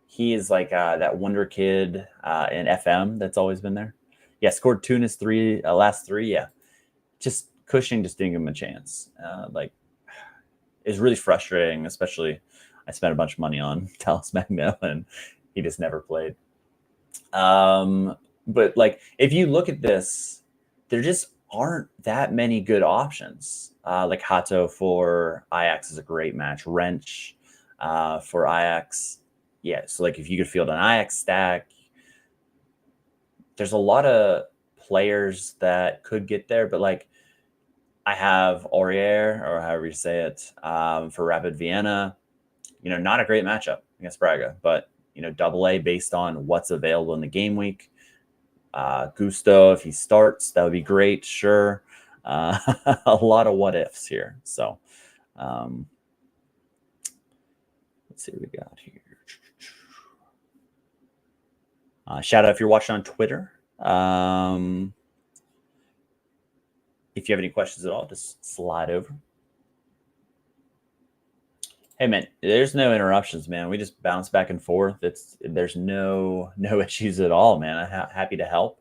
He is like that wonder kid in FM that's always been there. Yeah, scored 2 in his last 3. Yeah, just Cushing just didn't give him a chance. It's really frustrating, especially I spent a bunch of money on Talus Magno and he just never played. But like, if you look at this, there just aren't that many good options. Like Hato for Ajax is a great match. Wrench for Ajax. Yeah, so like if you could field an Ajax stack, there's a lot of players that could get there, but like I have Aurier, or however you say it, for Rapid Vienna. Not a great matchup against Braga, but AA based on what's available in the game week. Gusto, if he starts, that would be great. Sure. A lot of what ifs here. So let's see what we got here. Shout out if you're watching on Twitter. If you have any questions at all, just slide over. Hey man, there's no interruptions, man. We just bounce back and forth. There's no issues at all, man. I'm happy to help.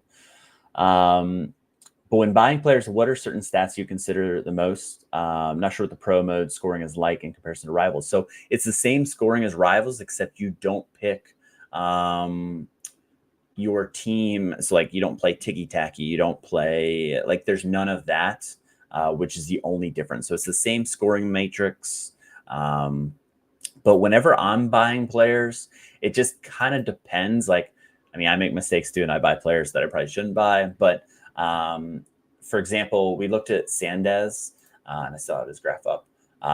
But when buying players, what are certain stats you consider the most? I'm not sure what the pro mode scoring is like in comparison to rivals. So it's the same scoring as rivals, except you don't pick your team. So like you don't play ticky tacky. You don't play like there's none of that, which is the only difference. So it's the same scoring matrix. But whenever I'm buying players, it just kind of depends. Like, I mean, I make mistakes too, and I buy players that I probably shouldn't buy. But for example, we looked at Sandez, and I still have his graph up.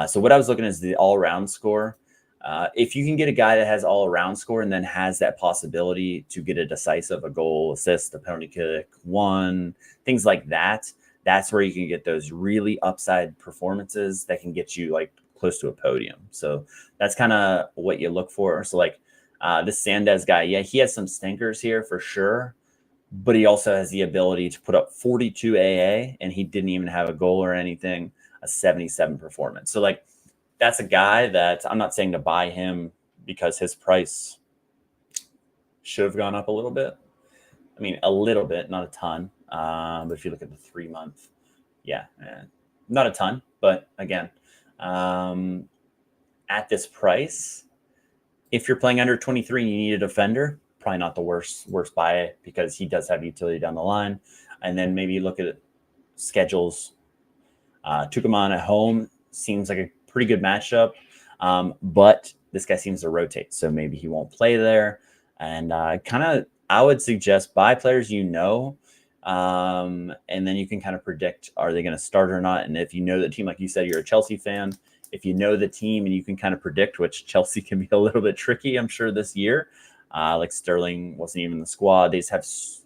So what I was looking at is the all-around score. If you can get a guy that has all-around score and then has that possibility to get a decisive, a goal, assist, a penalty kick, one, things like that, that's where you can get those really upside performances that can get you like close to a podium. So that's kind of what you look for. So like this Sandez guy, yeah, he has some stinkers here for sure, but he also has the ability to put up 42 AA, and he didn't even have a goal or anything, a 77 performance. So like that's a guy that I'm not saying to buy him because his price should have gone up a little bit. I mean, a little bit, not a ton. But if you look at the 3 month, yeah, not a ton, but again, at this price, if you're playing under 23 and you need a defender, probably not the worst buy because he does have utility down the line. And then maybe look at schedules. Tucumán at home seems like a pretty good matchup, but this guy seems to rotate, so maybe he won't play there. And I would suggest buy players and then you can kind of predict, are they going to start or not? And if you know the team, like you said, you're a Chelsea fan, if you know the team and you can kind of predict, which Chelsea can be a little bit tricky, I'm sure, this year. Like Sterling wasn't even in the squad. They just have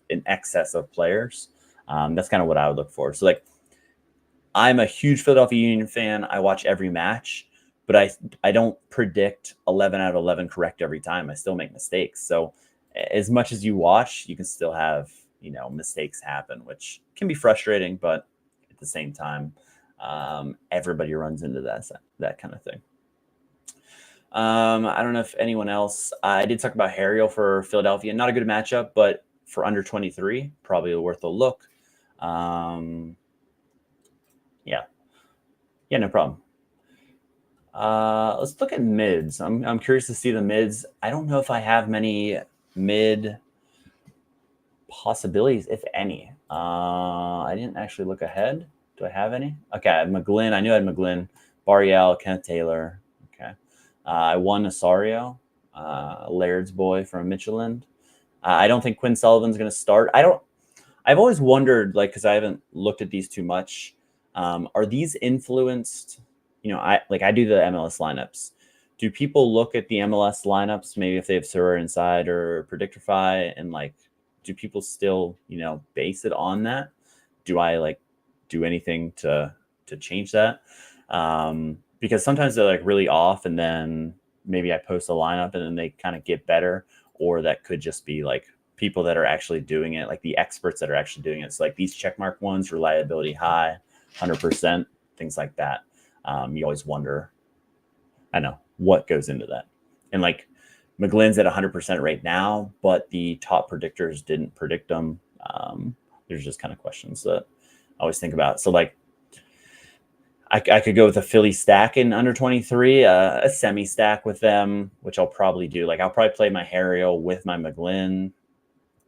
an excess of players. That's kind of what I would look for. So like, I'm a huge Philadelphia Union fan. I watch every match, but I don't predict 11 out of 11 correct every time. I still make mistakes. So as much as you watch, you can still have, mistakes happen, which can be frustrating, but at the same time, everybody runs into that kind of thing. I don't know if anyone else, I did talk about Harriel for Philadelphia. Not a good matchup, but for under 23, probably worth a look. Yeah, no problem. Let's look at mids. I'm curious to see the mids. I don't know if I have many mid possibilities, if any. I didn't actually look ahead. Do I have any? Okay, I had McGlynn. I knew I had McGlynn, Barriel, Kenneth Taylor. Okay. I won Osorio, Laird's boy from Midtjylland. I don't think Quinn Sullivan's going to start. I've always wondered, like, because I haven't looked at these too much. Are these influenced? I do the MLS lineups. Do people look at the MLS lineups, maybe if they have Sorare inside or Predictify, and like, do people still, base it on that? Do I do anything to change that? Because sometimes they're like really off, and then maybe I post a lineup and then they kind of get better, or that could just be like people that are actually doing it, like the experts that are actually doing it. So like these checkmark ones, reliability high, 100%, things like that. You always wonder, I know, what goes into that. And like McGlynn's at 100% right now, but the top predictors didn't predict them. There's just kind of questions that I always think about. So like, I could go with a Philly stack in under 23, a semi stack with them, which I'll probably do. Like I'll probably play my Harriel with my McGlynn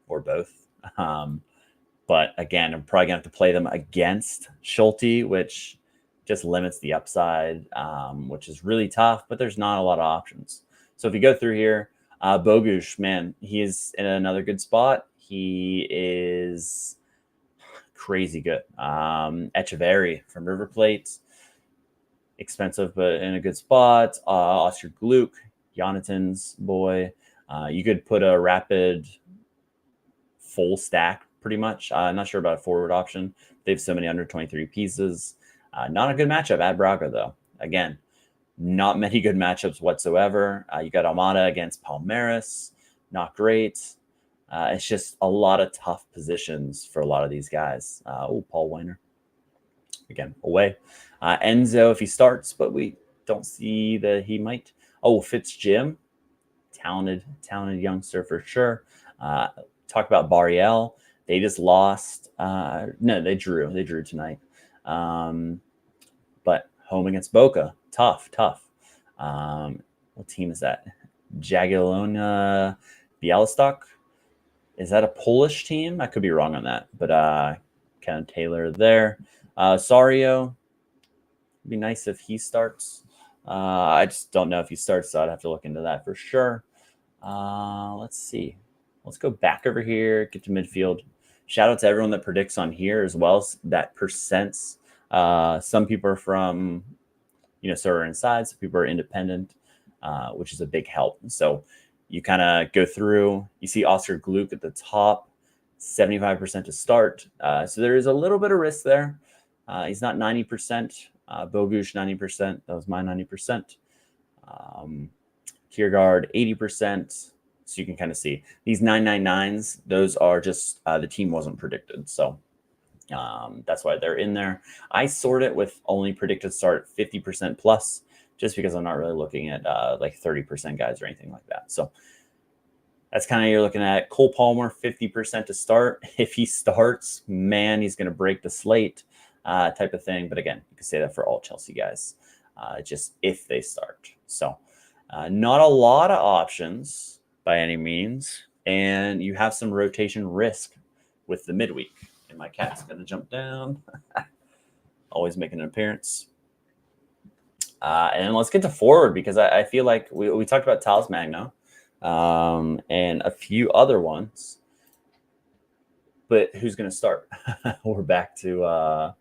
or both. But again, I'm probably gonna have to play them against Schulte, which just limits the upside, which is really tough, but there's not a lot of options. So if you go through here, Bogusz, man, he is in another good spot. He is crazy good. Echeverry from River Plate, expensive, but in a good spot. Oscar Gluck, Jonathan's boy. You could put a Rapid full stack pretty much. Not sure about a forward option. They have so many under 23 pieces. Not a good matchup at Braga, though. Again, not many good matchups whatsoever. You got Almada against Palmeiras. Not great. It's just a lot of tough positions for a lot of these guys. Paul Weiner. Again, away. Enzo, if he starts, but we don't see that he might. Fitz Jim. Talented youngster for sure. Talk about Barriel. They just lost. No, they drew. They drew tonight. But home against Boca. Tough. What team is that? Jagiellona Białystok. Is that a Polish team? I could be wrong on that. But Ken Taylor there. Sario. It'd be nice if he starts. I just don't know if he starts, so I'd have to look into that for sure. Let's see. Let's go back over here, get to midfield. Shout out to everyone that predicts on here as well as that percents. Some people are from, Sorare inside. Some people are independent, which is a big help. So you kind of go through. You see Oscar Gluck at the top, 75% to start. So there is a little bit of risk there. He's not 90%. Bogusz 90%. That was my 90%. Kiergaard 80%. So you can kind of see these 999s. Those are just the team wasn't predicted. So that's why they're in there. I sort it with only predicted start 50% plus, just because I'm not really looking at like 30% guys or anything like that. So that's kind of, you're looking at Cole Palmer, 50% to start. If he starts, man, he's going to break the slate type of thing. But again, you can say that for all Chelsea guys, just if they start. So not a lot of options by any means. And you have some rotation risk with the midweek. And my cat's going to jump down. Always making an appearance. And let's get to forward, because I feel like we talked about Talis Magno and a few other ones. But who's going to start? We're back to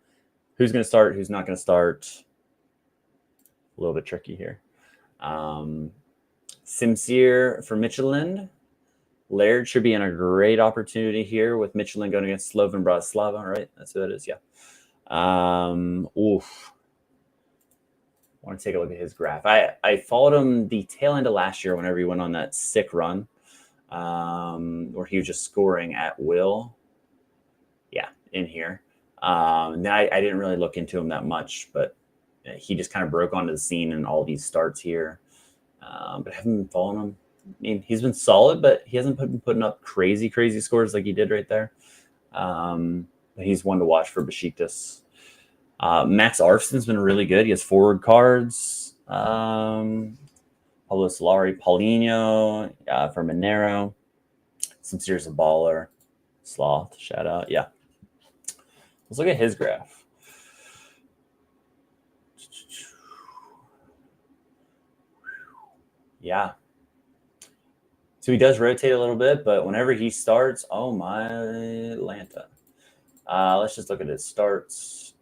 who's going to start, who's not going to start. A little bit tricky here. Simsier for Michelin. Laird should be in a great opportunity here with Michelin going against Slovan Bratislava, right? That's who that is, yeah. I want to take a look at his graph. I followed him the tail end of last year whenever he went on that sick run where he was just scoring at will. Yeah, in here. I didn't really look into him that much, but he just kind of broke onto the scene in all these starts here. But I haven't been following him. I mean, he's been solid, but he hasn't been putting up crazy scores like he did right there. But he's one to watch for Besiktas. Max Arfson's been really good. He has forward cards. Pablo Solari, Paulinho for Monero. Sincere's a baller. Sloth, shout out. Yeah. Let's look at his graph. Yeah. So he does rotate a little bit, but whenever he starts, oh my Lanta. Let's just look at his starts.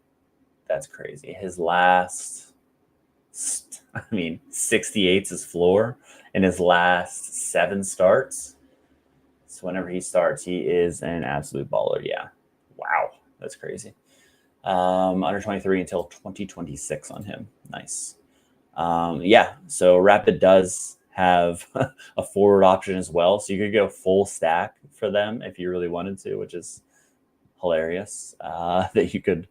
That's crazy. His last, 68's his floor in his last 7 starts. So whenever he starts, he is an absolute baller. Yeah. Wow. That's crazy. Under 23 until 2026 on him. Nice. Yeah. So Rapid does have a forward option as well. So you could go full stack for them if you really wanted to, which is hilarious that you could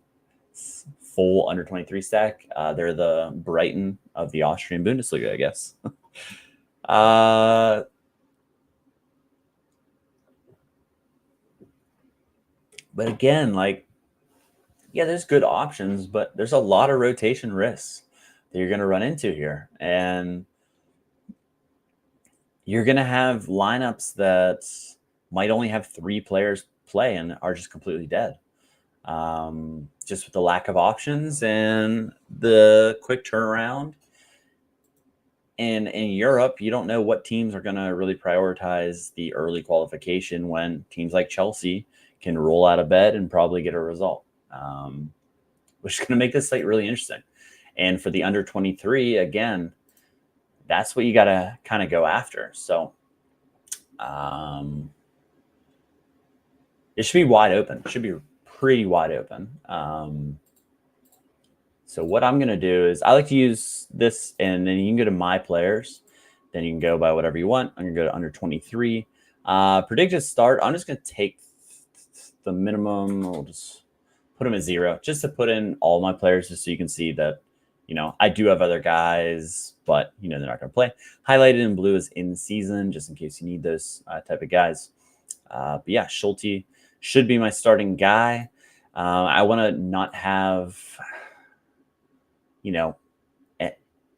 full under 23 stack. They're the Brighton of the Austrian Bundesliga, I guess. But again, there's good options, but there's a lot of rotation risks that you're going to run into here. And you're going to have lineups that might only have 3 players play and are just completely dead. Just with the lack of options and the quick turnaround. And in Europe, you don't know what teams are going to really prioritize the early qualification when teams like Chelsea can roll out of bed and probably get a result, which is going to make this site really interesting. And for the under 23, again, that's what you got to kind of go after. So, it should be wide open. It should be pretty wide open. So what I'm going to do is I like to use this, and then you can go to my players. Then you can go by whatever you want. I'm going to go to under 23. Predicted start. I'm just going to take the minimum. We'll just put them at 0 just to put in all my players just so you can see that, I do have other guys, but, they're not going to play. Highlighted in blue is in season, just in case you need those type of guys. But yeah, Schulte should be my starting guy. I want to not have,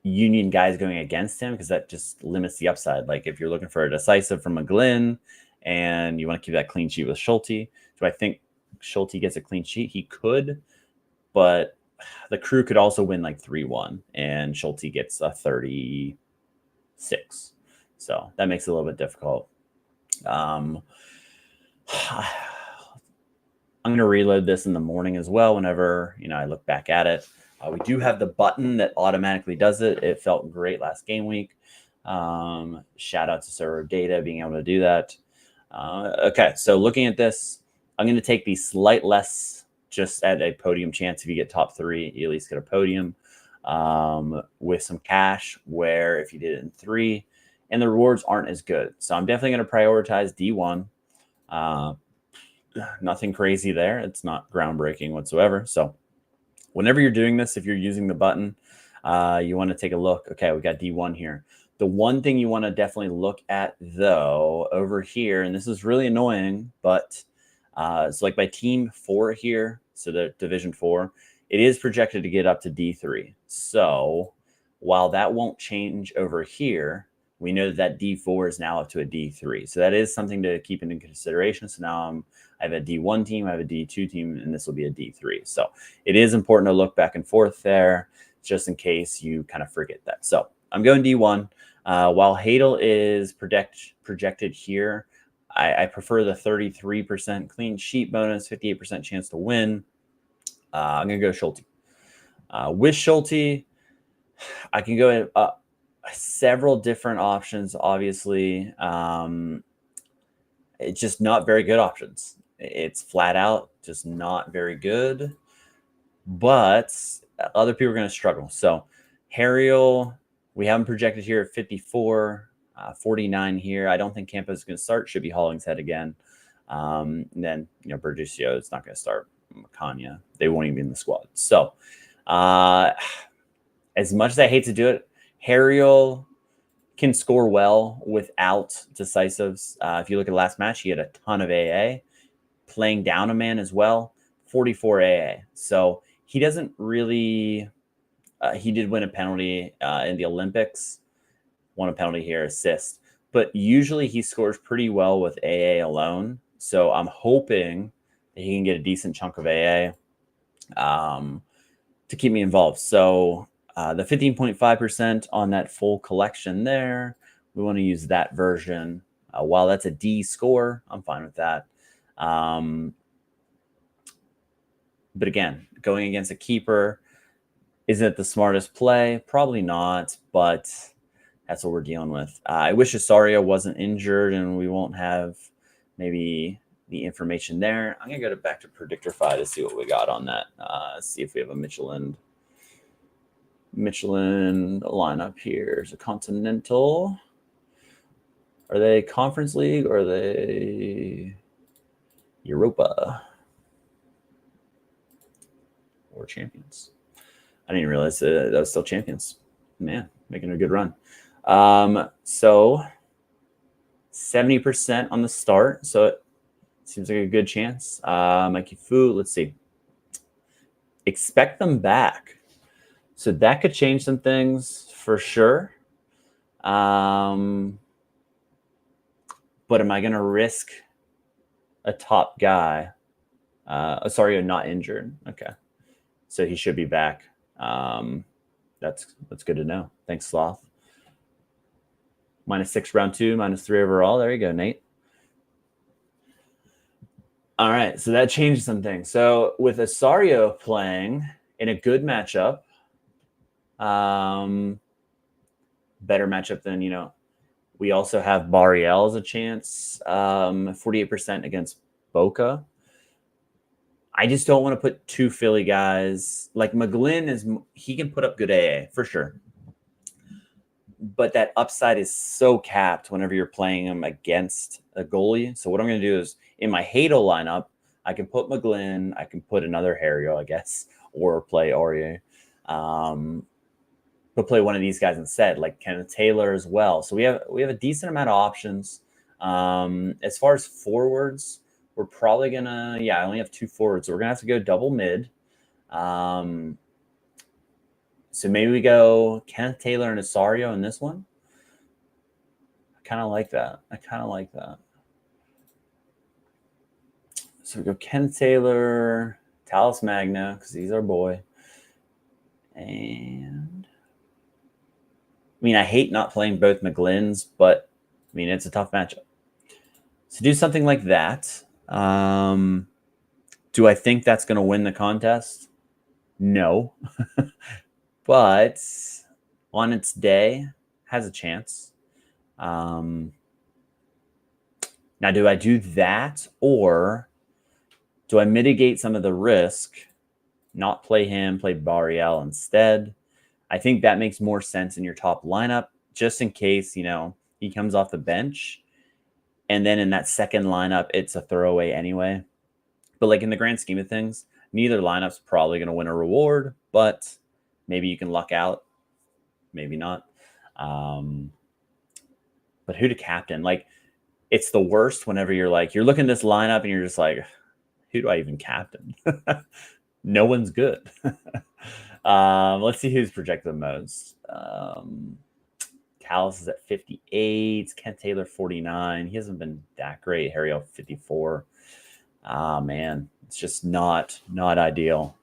Union guys going against him because that just limits the upside. Like if you're looking for a decisive from McGlynn and you want to keep that clean sheet with Schulte, do I think Schulte gets a clean sheet? He could, but the Crew could also win like 3-1 and Schulte gets a 36. So that makes it a little bit difficult. I'm going to reload this in the morning as well whenever, I look back at it. We do have the button that automatically does it. It felt great last game week. Shout out to Server Data being able to do that. Okay, so looking at this, I'm going to take the slight less just at a podium chance. If you get top 3, you at least get a podium with some cash, where if you did it in 3, and the rewards aren't as good. So I'm definitely going to prioritize D1. Nothing crazy there. It's not groundbreaking whatsoever. So whenever you're doing this, if you're using the button, you want to take a look. Okay, we got D1 here. The one thing you want to definitely look at, though, over here, and this is really annoying, but it's like by team 4 here, so the Division 4, it is projected to get up to D3. So while that won't change over here, we know that D4 is now up to a D3. So that is something to keep into consideration. So now I have a D1 team, I have a D2 team, and this will be a D3. So it is important to look back and forth there just in case you kind of forget that. So I'm going D1. While Hadel is projected here, I prefer the 33% clean sheet bonus, 58% chance to win. I'm going to go Schulte. With Schulte, I can go several different options, obviously. It's just not very good options. It's flat out just not very good. But other people are going to struggle. So Harriel, we have him projected here at 54, 49 here. I don't think Campos is going to start. Should be Hollingshead again. And then, Berduccio is not going to start. Macania, they won't even be in the squad. So as much as I hate to do it, Harriel can score well without decisives. If you look at the last match, he had a ton of AA. Playing down a man as well, 44 AA. So he doesn't really... he did win a penalty in the Olympics. Won a penalty here, assist. But usually he scores pretty well with AA alone. So I'm hoping that he can get a decent chunk of AA to keep me involved. So the 15.5% on that full collection there, we want to use that version. While that's a D score, I'm fine with that. But again, going against a keeper, isn't it the smartest play? Probably not, but that's what we're dealing with. I wish Osorio wasn't injured and we won't have maybe the information there. I'm going to go back to Predictorify to see what we got on that. See if we have a Michelin lineup here. There's a Continental. Are they Conference League or are they Europa or Champions? I didn't realize that was still Champions. Man, making a good run. So 70% on the start. So it seems like a good chance. Mikey Fu, let's see. Expect them back. So that could change some things for sure. But am I going to risk a top guy? Sorry, not injured. Okay. So he should be back. That's good to know. Thanks, Sloth. -6 round 2, -3 overall. There you go, Nate. All right, so that changed some things. So with Osorio playing in a good matchup, better matchup than, we also have Barriel as a chance, 48% against Boca. I just don't want to put two Philly guys. Like McGlynn he can put up good AA for sure. But that upside is so capped whenever you're playing him against a goalie. So what I'm going to do is in my Hadel lineup, I can put McGlynn, I can put another Harrio, I guess, or play Aurier. But play one of these guys instead, like Kenneth Taylor as well. So we have a decent amount of options. As far as forwards, we're probably gonna I only have two forwards, so we're gonna have to go double mid. So maybe we go Kenneth Taylor and Osorio in this one. I kind of like that. So we go Kenneth Taylor, Talis Magna, because he's our boy. And I mean, I hate not playing both McGlynn's, but I mean, it's a tough matchup. So do something like that. Do I think that's going to win the contest? No. But on its day, has a chance. Now, do I do that, or do I mitigate some of the risk, not play him, play Barriel instead? I think that makes more sense in your top lineup, just in case, he comes off the bench. And then in that second lineup, it's a throwaway anyway. But like in the grand scheme of things, neither lineup's probably going to win a reward, but maybe you can luck out, maybe not. But who to captain? Like, it's the worst whenever you're looking at this lineup and you're just like, who do I even captain? No one's good. Let's see who's projected the most. Talis is at 58. Kent Taylor 49. He hasn't been that great. Harriel 54. Man, it's just not ideal.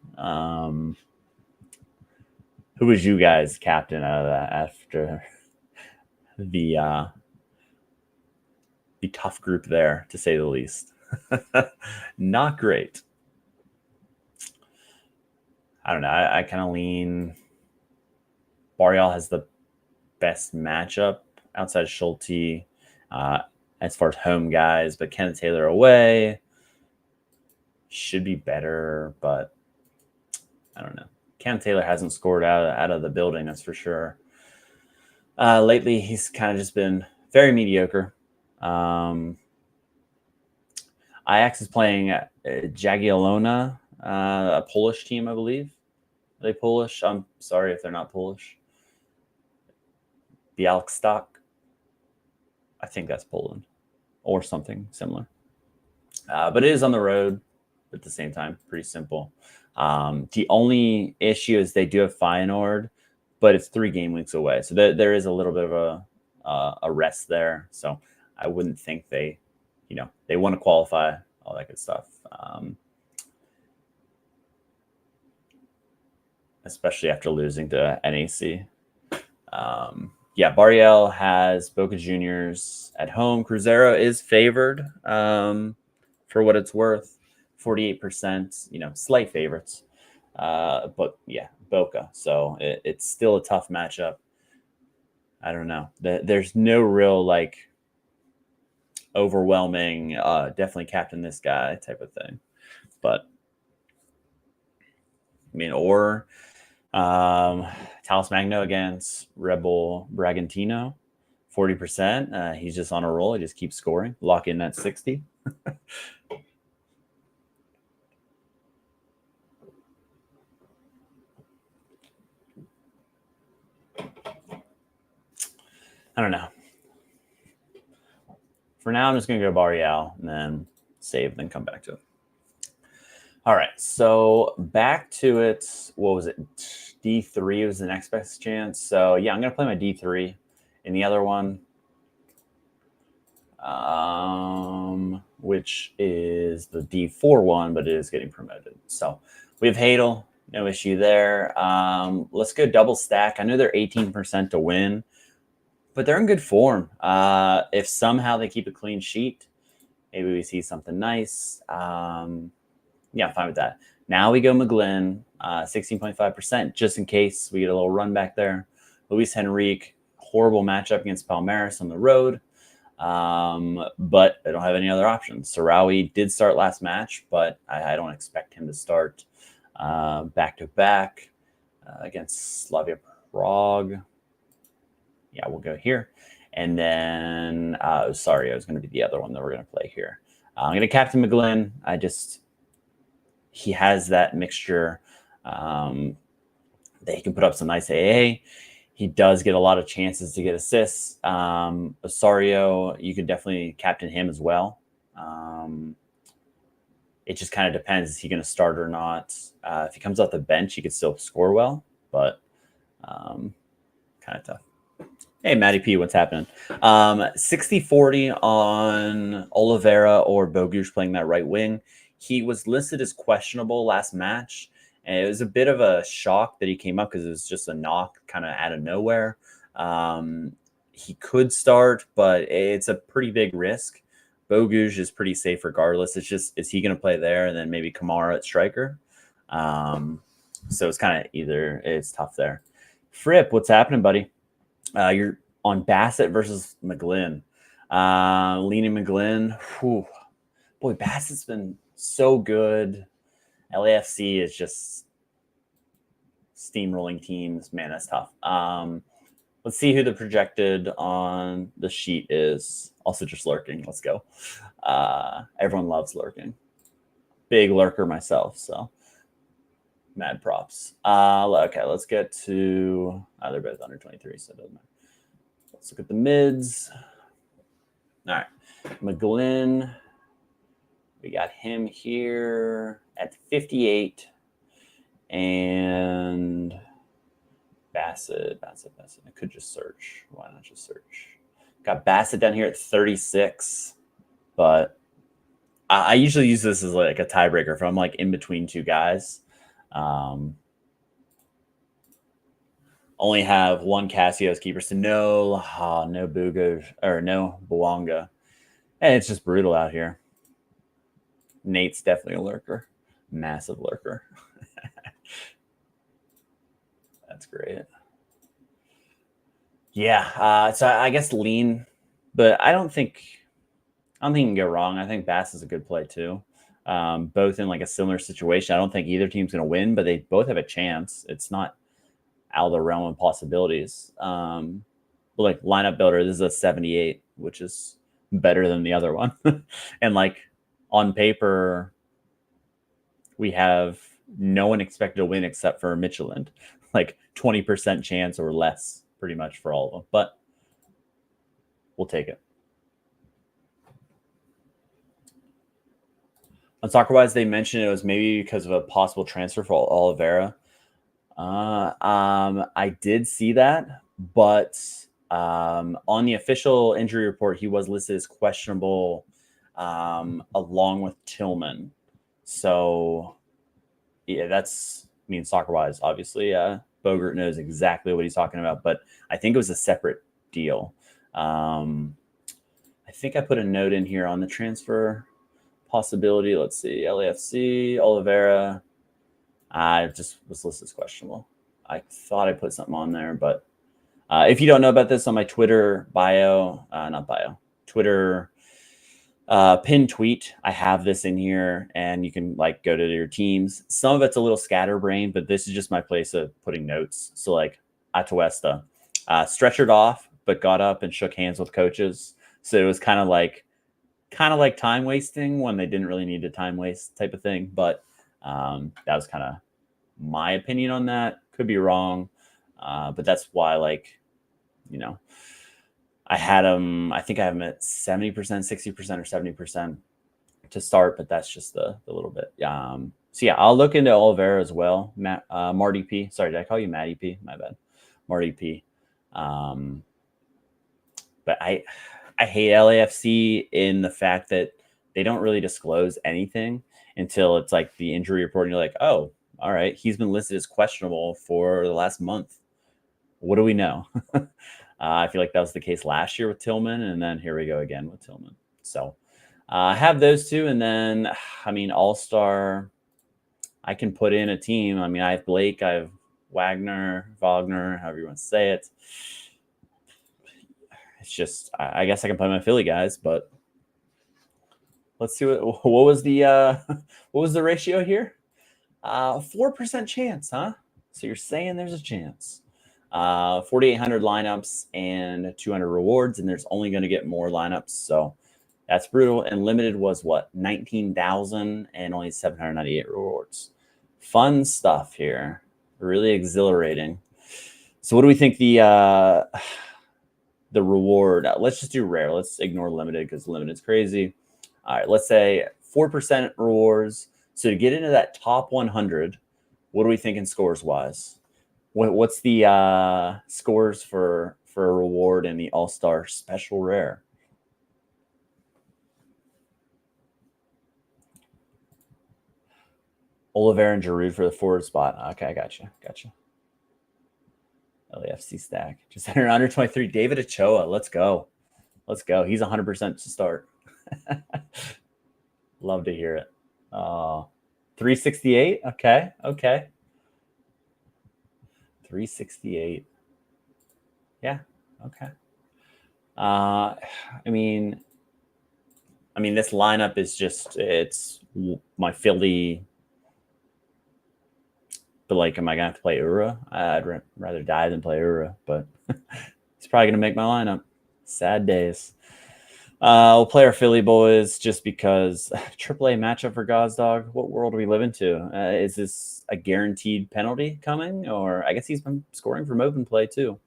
Who was you guys captain out of that after the tough group there, to say the least? Not great. I don't know. I kind of lean. Barrial has the best matchup outside of Schulte as far as home guys, but Kenneth Taylor away should be better, but I don't know. Kenneth Taylor hasn't scored out of the building, that's for sure. Lately, he's kind of just been very mediocre. Ajax is playing Jagiellona, a Polish team, I believe. Are they Polish? I'm sorry if they're not Polish. Białystok. I think that's Poland or something similar. But it is on the road, but at the same time, pretty simple. The only issue is they do have Feyenoord, but it's 3 game weeks away. So there is a little bit of a rest there. So I wouldn't think they want to qualify, all that good stuff. Especially after losing to NAC. Barriel has Boca Juniors at home. Cruzeiro is favored for what it's worth. 48%, slight favorites. But yeah, Boca. So it's still a tough matchup. I don't know. There's no real overwhelming, definitely captain this guy type of thing. But I mean, or Talis Magno against Rebel Bragantino, 40%. He's just on a roll. He just keeps scoring. Lock in that 60. I don't know. For now, I'm just going to go Barrial and then save, then come back to it. All right, so back to it. What was it? D3 was the next best chance. So yeah, I'm going to play my D3 in the other one, which is the D4 one, but it is getting promoted. So we have Hadel, no issue there. Let's go double stack. I know they're 18% to win, but they're in good form. If somehow they keep a clean sheet, maybe we see something nice. Yeah, I'm fine with that. Now we go McGlynn, 16.5%, just in case we get a little run back there. Luis Henrique, horrible matchup against Palmeiras on the road. But I don't have any other options. Sorare did start last match, but I don't expect him to start back-to-back against Slavia Prague. Yeah, we'll go here. And then, sorry, I was going to be the other one that we're going to play here. I'm going to captain McGlynn. He has that mixture that he can put up some nice AA. He does get a lot of chances to get assists. Osario, you could definitely captain him as well. It just kind of depends. Is he going to start or not? If he comes off the bench, he could still score well, but kind of tough. Hey, Matty P, what's happening? 60-40 on Oliveira or Bogusz playing that right wing. He was listed as questionable last match, and it was a bit of a shock that he came up because it was just a knock kind of out of nowhere. He could start, but it's a pretty big risk. Bogusz is pretty safe regardless. It's just, is he going to play there and then maybe Kamara at striker? So it's kind of it's tough there. Fripp, what's happening, buddy? You're on Bassett versus McGlynn. Leaning McGlynn. Whew. Boy, Bassett's been so good. LAFC is just steamrolling teams. Man, that's tough. Let's see who the projected on the sheet is. Also just lurking. Let's go. Everyone loves lurking. Big lurker myself, so mad props. Okay, let's get to... they're both under 23, so it doesn't matter. Let's look at the mids. All right. McGlynn. We got him here at 58. And Bassett. I could just search. Why not just search? Got Bassett down here at 36. But I usually use this as like a tiebreaker if I'm like in between two guys. Only have one Casio's keeper, so no Bugo or no Bouanga. And it's just brutal out here. Nate's definitely a lurker. Massive lurker. That's great. Yeah, so I guess lean, but I don't think you can go wrong. I think Bass is a good play too. Both in like a similar situation. I don't think either team's going to win, but they both have a chance. It's not out of the realm of possibilities. But like lineup builder, this is a 78, which is better than the other one. And like on paper, we have no one expected to win except for Michelin, like 20% chance or less pretty much for all of them, but we'll take it. On Soccer-Wise, they mentioned it was maybe because of a possible transfer for Oliveira. I did see that, but on the official injury report, he was listed as questionable along with Tillman. So, yeah, that's, I mean, Soccer-Wise, obviously, Bogert knows exactly what he's talking about, but I think it was a separate deal. I think I put a note in here on the transfer possibility. Let's see, LAFC, Oliveira. I just was listed as questionable. I thought I put something on there, but if you don't know about this, on my Twitter Twitter pinned tweet, I have this in here, and you can like go to your teams. Some of it's a little scatterbrained, but this is just my place of putting notes. So like Atuesta, stretchered off, but got up and shook hands with coaches. So it was kind of like time wasting when they didn't really need to time waste type of thing. But that was kind of my opinion on that. Could be wrong, but that's why, like, you know, I had him. I think I have him at 70%, 60%, or 70% to start, but that's just the little bit. So yeah, I'll look into Oliveira as well. Marty P. Sorry, did I call you Matty P? My bad, Marty P. But I hate LAFC in the fact that they don't really disclose anything until it's like the injury report, and you're like, oh, all right, he's been listed as questionable for the last month. What do we know? I feel like that was the case last year with Tillman, and then here we go again with Tillman. So I have those two, and then, I mean, All-Star, I can put in a team. I mean, I have Blake, I have Wagner, however you want to say it. it's just I guess I can play my Philly guys, but let's see what was the what was the ratio here? 4% chance, huh? So you're saying there's a chance. 4,800 lineups and 200 rewards, and there's only going to get more lineups. So that's brutal. And limited was what? 19,000 and only 798 rewards. Fun stuff here. Really exhilarating. So what do we think the reward? Let's just do rare. Let's ignore limited because limited's crazy. All right, let's say 4% rewards. So to get into that top 100, what are we thinking scores wise? What's the scores for a reward in the All-Star Special Rare? Oliveira and Giroud for the forward spot. Okay, I gotcha. LAFC stack. Just under 23. David Ochoa. Let's go. He's 100% to start. Love to hear it. 368. Okay. 368. Yeah. Okay. I mean, this lineup is it's my Philly. But like, am I gonna have to play Ura? I'd rather die than play Ura, but it's probably gonna make my lineup. Sad days. We'll play our Philly boys just because AAA matchup for Gosdog. What world do we live into? Is this a guaranteed penalty coming? Or I guess he's been scoring from open play too.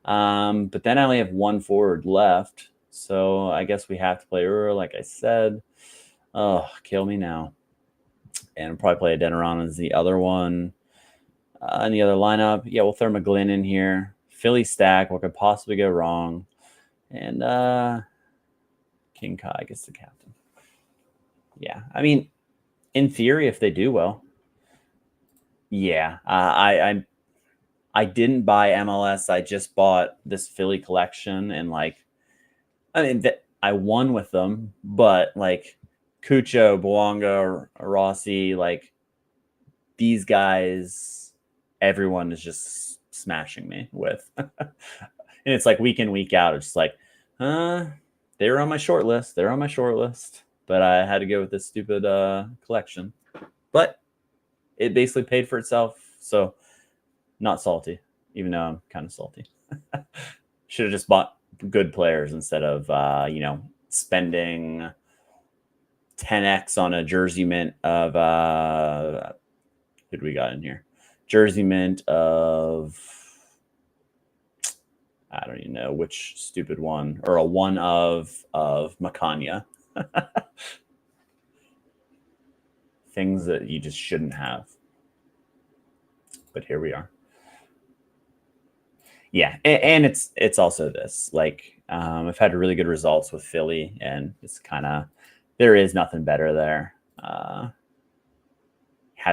But then I only have one forward left. So I guess we have to play Ura, like I said. Oh, kill me now. And I'll probably play Adenaron as the other one. In the other lineup, yeah, we'll throw McGlynn in here. Philly stack, what could possibly go wrong? And King Kai gets the captain. Yeah, I mean, in theory, if they do well, yeah. I didn't buy MLS. I just bought this Philly collection, and I won with them, but like Cucho, Bouanga, Rossi, like these guys, everyone is just smashing me with. And it's like week in, week out. It's just like, they were on my short list. But I had to go with this stupid collection. But it basically paid for itself. So not salty, even though I'm kind of salty. Should have just bought good players instead of, spending 10x on a jersey mint of, who do we got in here? Jersey mint of, I don't even know which stupid one, or a one of Macania. Things that you just shouldn't have. But here we are. Yeah, and it's also this. Like, I've had really good results with Philly, and it's kind of, there is nothing better there. Have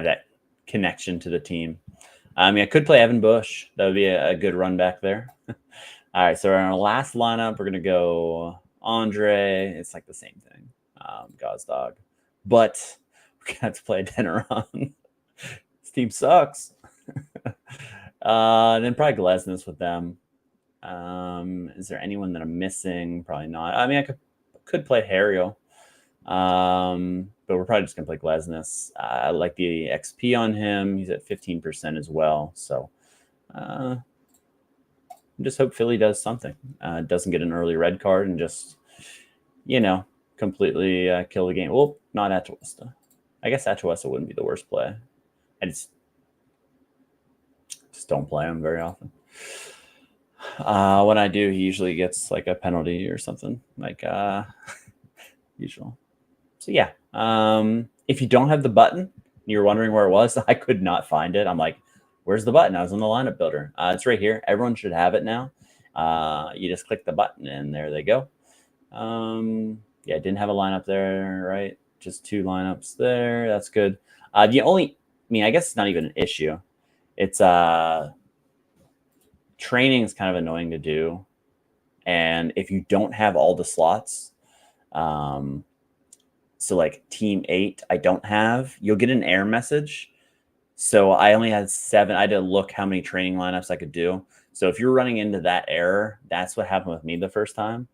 that connection to the team. I mean, I could play Evan Bush. That would be a good run back there. All right, so in our last lineup, we're going to go Andre. It's like the same thing, Gosdog. But we're going to have to play Adenaron. This team sucks. Then probably Glesnes with them. Is there anyone that I'm missing? Probably not. I mean, I could play Harriel. But we're probably just going to play Glesnes. I like the XP on him. He's at 15% as well. So just hope Philly does something. Doesn't get an early red card and just, completely kill the game. Well, not Atuesta. I guess Atuesta wouldn't be the worst play. I just don't play him very often. When I do, he usually gets like a penalty or something, like usual. So yeah, if you don't have the button, you're wondering where it was, I could not find it. I'm like, where's the button? I was on the lineup builder. It's right here. Everyone should have it now. You just click the button and there they go. Yeah, I didn't have a lineup there, right? Just 2 lineups there. That's good. I guess it's not even an issue. It's training is kind of annoying to do. And if you don't have all the slots, so like team 8, I don't have, you'll get an error message. So I only had 7. I had to look how many training lineups I could do. So if you're running into that error, that's what happened with me the first time.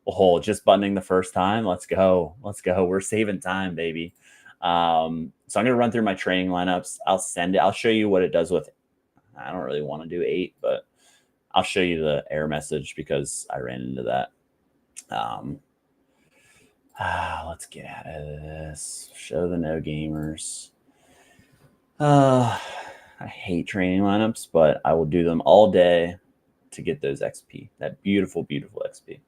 Oh, just buttoning the first time. Let's go. Let's go. We're saving time, baby. So I'm going to run through my training lineups. I'll send it. I'll show you what it does with, I don't really want to do 8, but I'll show you the error message because I ran into that. Let's get out of this. Show the no gamers. I hate training lineups, but I will do them all day to get those XP. That beautiful, beautiful XP.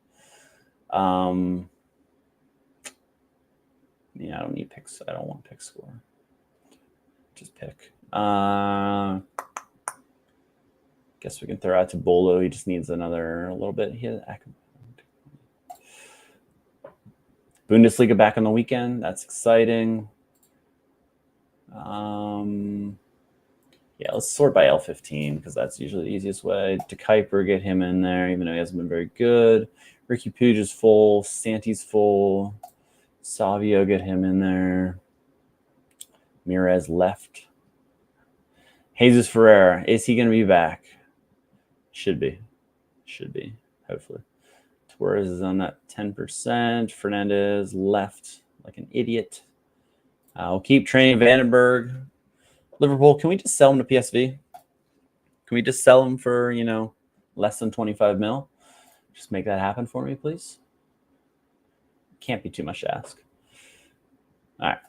Yeah, I don't need picks. I don't want pick score. Just pick. Guess we can throw out to Bolo. He just needs another little bit. Bundesliga back on the weekend. That's exciting. Yeah, let's sort by L15 because that's usually the easiest way. De Kuiper, get him in there, even though he hasn't been very good. Ricky Puig is full. Santi's full. Savio, get him in there. Mirez left. Jesus Ferreira, is he going to be back? Should be. Should be, hopefully. Torres is on that 10%. Fernandez left like an idiot. I'll keep training Vandenberg. Liverpool, can we just sell him to PSV? Can we just sell him for, less than 25 mil? Just make that happen for me, please. Can't be too much to ask. All right.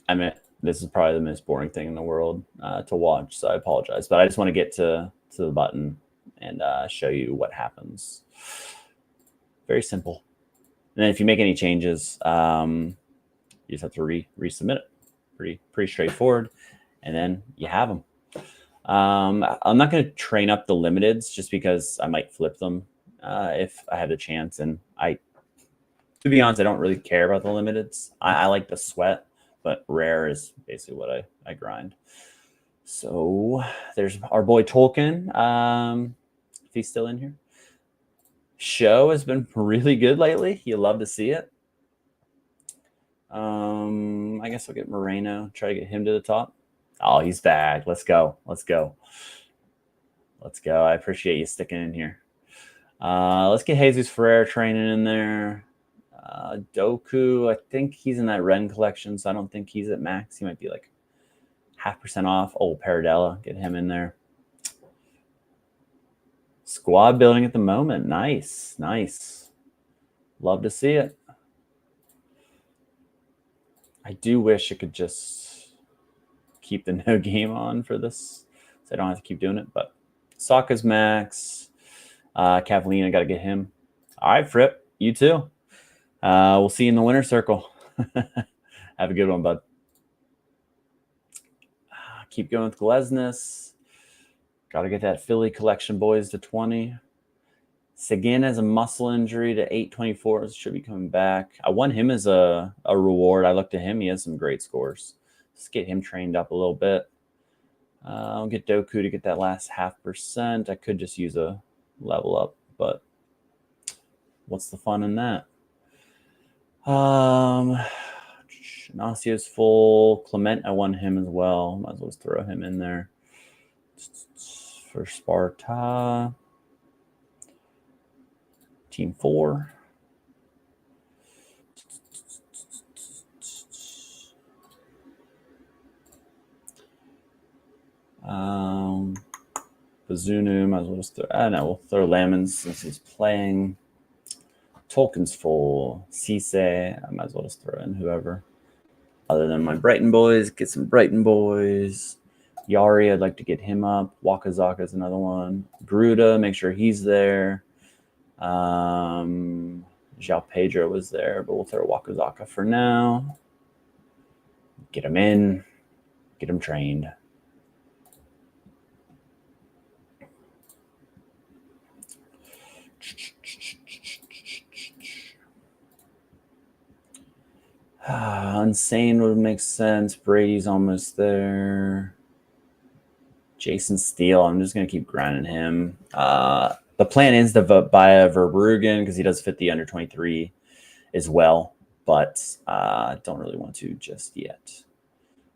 I mean, this is probably the most boring thing in the world to watch, so I apologize. But I just want to get to the button and show you what happens. Very simple. And then if you make any changes, you just have to resubmit it. Pretty straightforward. And then you have them. I'm not going to train up the limiteds just because I might flip them if I have the chance. And to be honest, I don't really care about the limiteds. I like the sweat, but rare is basically what I grind. So there's our boy Tolkien. If he's still in here. Show has been really good lately. You love to see it. I guess I'll get Moreno. Try to get him to the top. Oh, he's back. Let's go. Let's go. Let's go. I appreciate you sticking in here. Let's get Jesus Ferreira training in there. Doku, I think he's in that Ren collection, so I don't think he's at max. He might be like 0.5% off. Oh, Paradella, get him in there. Squad building at the moment. Nice, nice. Love to see it. I do wish it could just keep the no game on for this, so I don't have to keep doing it. But Saka's max. Kathleen, I got to get him. All right, Fripp, you too. We'll see you in the winner circle. Have a good one, bud. Keep going with Glesnes. Got to get that Philly collection boys to 20. Seguin has a muscle injury to 824. Should be coming back. I want him as a reward. I looked at him. He has some great scores. Let's get him trained up a little bit. I'll get Doku to get that last 0.5%. I could just use a level up, but what's the fun in that? Nacio's full. Clement, I want him as well. Might as well just throw him in there. For Sparta. Team 4. Bazunu, might as well just throw. I don't know, we'll throw Lamens since he's playing. Tolkien's full. Cisse, I might as well just throw in whoever. Other than my Brighton boys, get some Brighton boys. Yari, I'd like to get him up. Wakazaka's another one. Gruda, make sure he's there. João Pedro was there, but we'll throw Wakazaka for now. Get him in. Get him trained. Unsane would make sense. Brady's almost there. Jason Steele, I'm just going to keep grinding him. The plan is to buy a Verbruggen because he does fit the under 23 as well, but don't really want to just yet.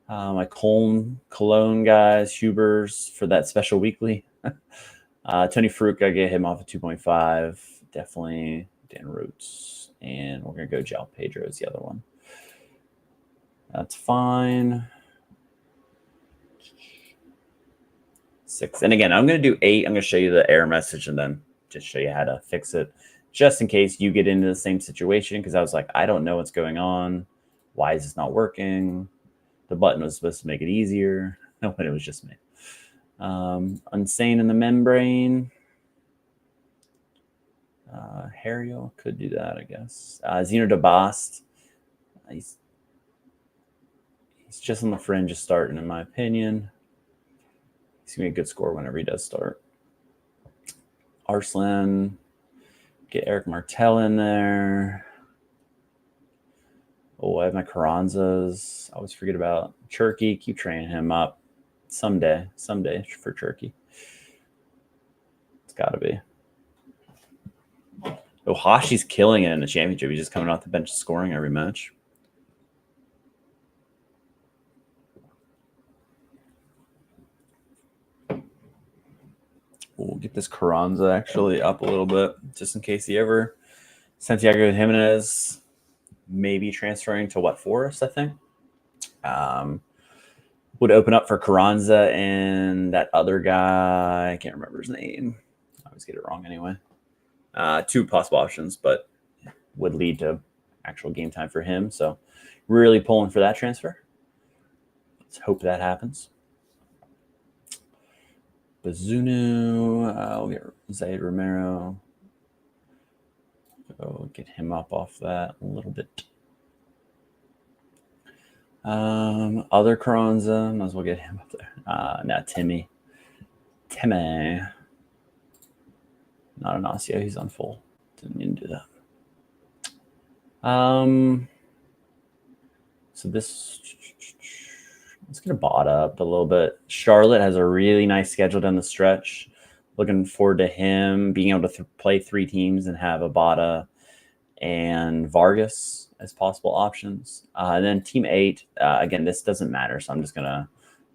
My Cologne guys, Hubers for that special weekly. Tony Fruit, got to get him off of 2.5. Definitely Dan Roots. And we're going to go Jal Pedro is the other one. That's fine. 6. And again, I'm going to do 8. I'm going to show you the error message and then just show you how to fix it, just in case you get into the same situation. Because I was like, I don't know what's going on. Why is this not working? The button was supposed to make it easier. No, but it was just me. Unsane in the membrane. Hariel could do that, I guess. Zeno DeBost. He's just on the fringe of starting, in my opinion. He's going to be a good score whenever he does start. Arslan. Get Eric Martel in there. Oh, I have my Carranzas. I always forget about Cherky. Keep training him up. Someday for Cherky. It's got to be. Oh, Hashi's killing it in the championship. He's just coming off the bench scoring every match. We'll get this Carranza actually up a little bit, just in case he ever. Santiago Jimenez maybe transferring to Forest, I think. Would open up for Carranza and that other guy. I can't remember his name. I always get it wrong anyway. 2 possible options, but would lead to actual game time for him. So really pulling for that transfer. Let's hope that happens. Bazunu. We'll get Zaid Romero. Go get him up off that a little bit. Other Carranza, might as well get him up there. Now Timmy. Not an Osseo, he's on full. Didn't mean to do that. So this, let's get a bot up a little bit. Charlotte has a really nice schedule down the stretch. Looking forward to him being able to play 3 teams and have Abada and Vargas as possible options. And then team 8, again, this doesn't matter, so I'm just going to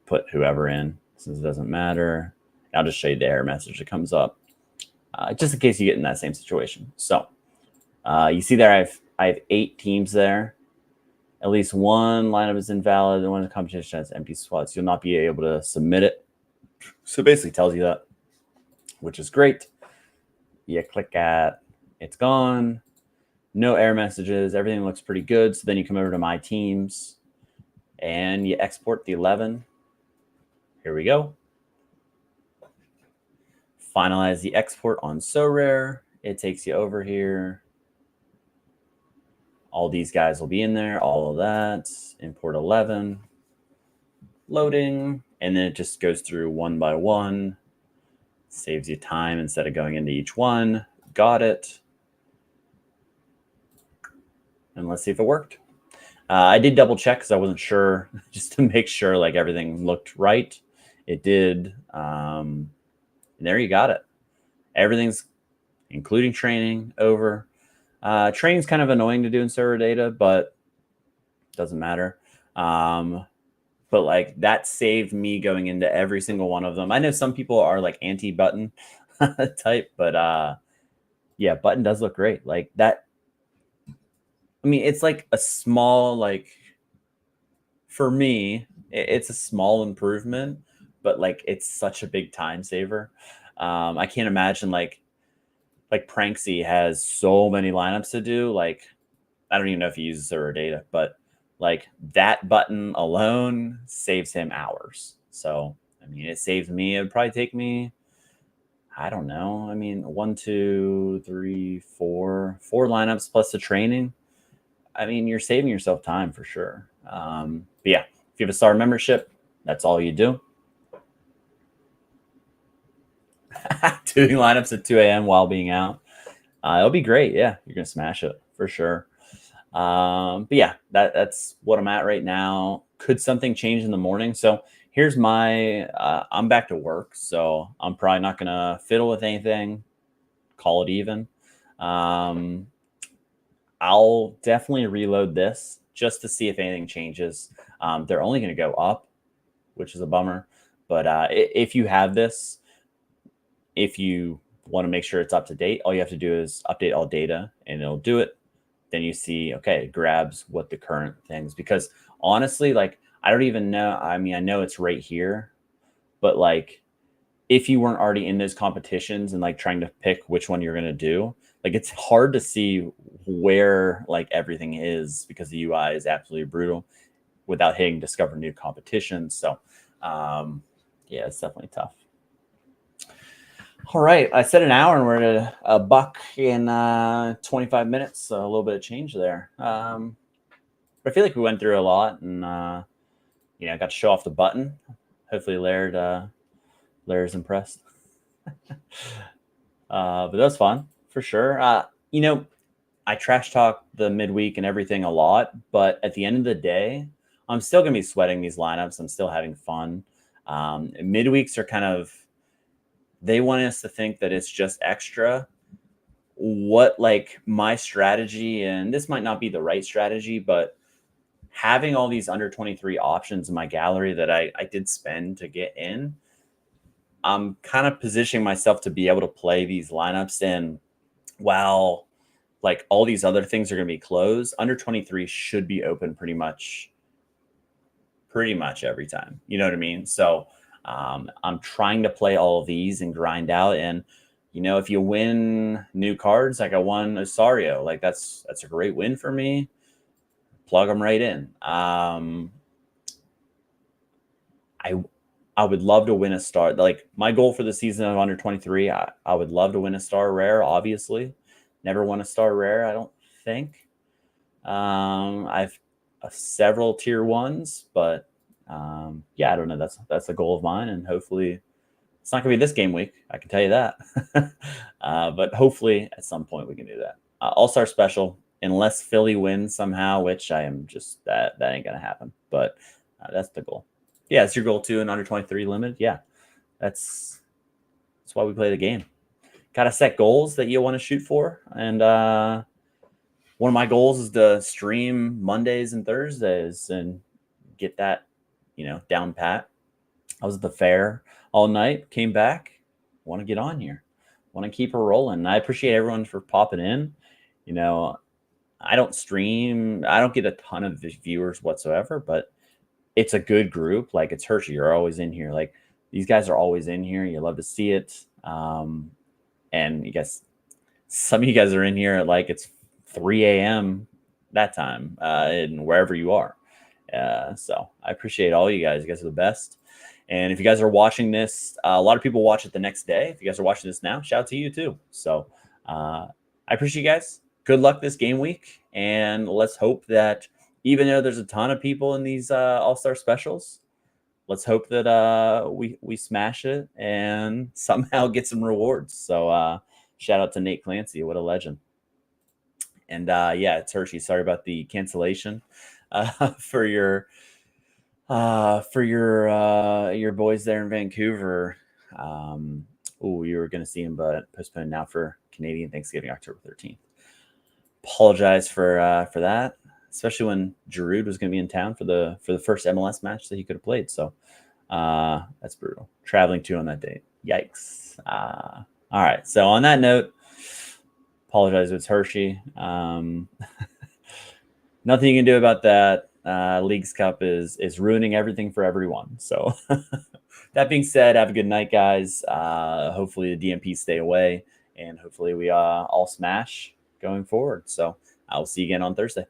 put whoever in since it doesn't matter. I'll just show you the error message that comes up, just in case you get in that same situation. So you see there I have 8 teams there. At least one lineup is invalid, and one of the competition has empty spots. You'll not be able to submit it. So it basically tells you that, which is great. You click at, it's gone. No error messages. Everything looks pretty good. So then you come over to My Teams, and you export the 11. Here we go. Finalize the export on Sorare. It takes you over here. All these guys will be in there. All of that. Import 11. Loading. And then it just goes through one by one. Saves you time instead of going into each one. Got it. And let's see if it worked. I did double check because I wasn't sure, just to make sure like everything looked right. It did. And there you got it. Everything's, including training, over. Training's kind of annoying to do in server data, but doesn't matter. But like that saved me going into every single one of them. I know some people are like anti-button type, but yeah, button does look great. Like that. I mean, it's like a small, like for me, it's a small improvement, but like it's such a big time saver. I can't imagine like Pranksy has so many lineups to do. Like, I don't even know if he uses server data, but like that button alone saves him hours. So, I mean, it saves me. It would probably take me, I don't know. I mean, 1, 2, 3, 4 lineups plus the training. I mean, you're saving yourself time for sure. But yeah, if you have a star membership, that's all you do. Doing lineups at 2 a.m. while being out. It'll be great. Yeah, you're going to smash it for sure. But yeah, that's what I'm at right now. Could something change in the morning? So here's my, I'm back to work, so I'm probably not going to fiddle with anything, call it even. I'll definitely reload this just to see if anything changes. They're only going to go up, which is a bummer. But if you have this, if you want to make sure it's up to date, all you have to do is update all data and it'll do it. Then you see, okay, it grabs what the current things, because honestly, like, I don't even know. I mean, I know it's right here, but like, if you weren't already in those competitions and like trying to pick which one you're going to do, like, it's hard to see where like everything is because the UI is absolutely brutal without hitting discover new competitions. So, yeah, it's definitely tough. All right, I said an hour and we're at a buck in 25 minutes, so a little bit of change there. But I feel like we went through a lot, and you know, got to show off the button. Hopefully, Laird's impressed. But that was fun for sure. You know, I trash talk the midweek and everything a lot, but at the end of the day, I'm still gonna be sweating these lineups. I'm still having fun. Midweeks are kind of, they want us to think that it's just extra. What, like, my strategy, and this might not be the right strategy, but having all these under 23 options in my gallery that I did spend to get in, I'm kind of positioning myself to be able to play these lineups. And while like all these other things are going to be closed, under 23 should be open pretty much every time. You know what I mean? So I'm trying to play all of these and grind out. And you know, if you win new cards, like I won Osario, like that's a great win for me. Plug them right in. I would love to win a star. Like, my goal for the season of under 23, I would love to win a star rare. Obviously, never won a star rare, I don't think. I've several tier ones, but yeah, I don't know. That's a goal of mine, and hopefully, it's not gonna be this game week. I can tell you that. But hopefully, at some point, we can do that. All-Star special, unless Philly wins somehow, which I am just that ain't gonna happen. But that's the goal. Yeah, it's your goal too, an under 23 limit. Yeah, that's why we play the game. Got to set goals that you want to shoot for. And one of my goals is to stream Mondays and Thursdays and get that, you know, down pat. I was at the fair all night, came back, want to get on here, want to keep her rolling. I appreciate everyone for popping in. You know, I don't stream, I don't get a ton of viewers whatsoever, but it's a good group. Like, it's Hershey, you're always in here. Like, these guys are always in here. You love to see it. And you guys, some of you guys are in here at like it's 3 a.m. that time, and wherever you are. So I appreciate all you guys. You guys are the best. And if you guys are watching this, a lot of people watch it the next day. If you guys are watching this now, shout out to you too. So I appreciate you guys. Good luck this game week. And let's hope that, even though there's a ton of people in these All-Star specials, let's hope that we smash it and somehow get some rewards. So shout out to Nate Clancy. What a legend. And yeah, it's Hershey. Sorry about the cancellation for your boys there in Vancouver. Oh, you were going to see him, but postponed now for Canadian Thanksgiving, October 13th. Apologize for that, especially when Giroud was going to be in town for the first MLS match that he could have played. So that's brutal. Traveling too on that date. Yikes. All right. So on that note, apologize. It's Hershey. Nothing you can do about that. Leagues Cup is ruining everything for everyone. So that being said, have a good night, guys. Hopefully the DMP stay away, and hopefully we all smash going forward. So I'll see you again on Thursday.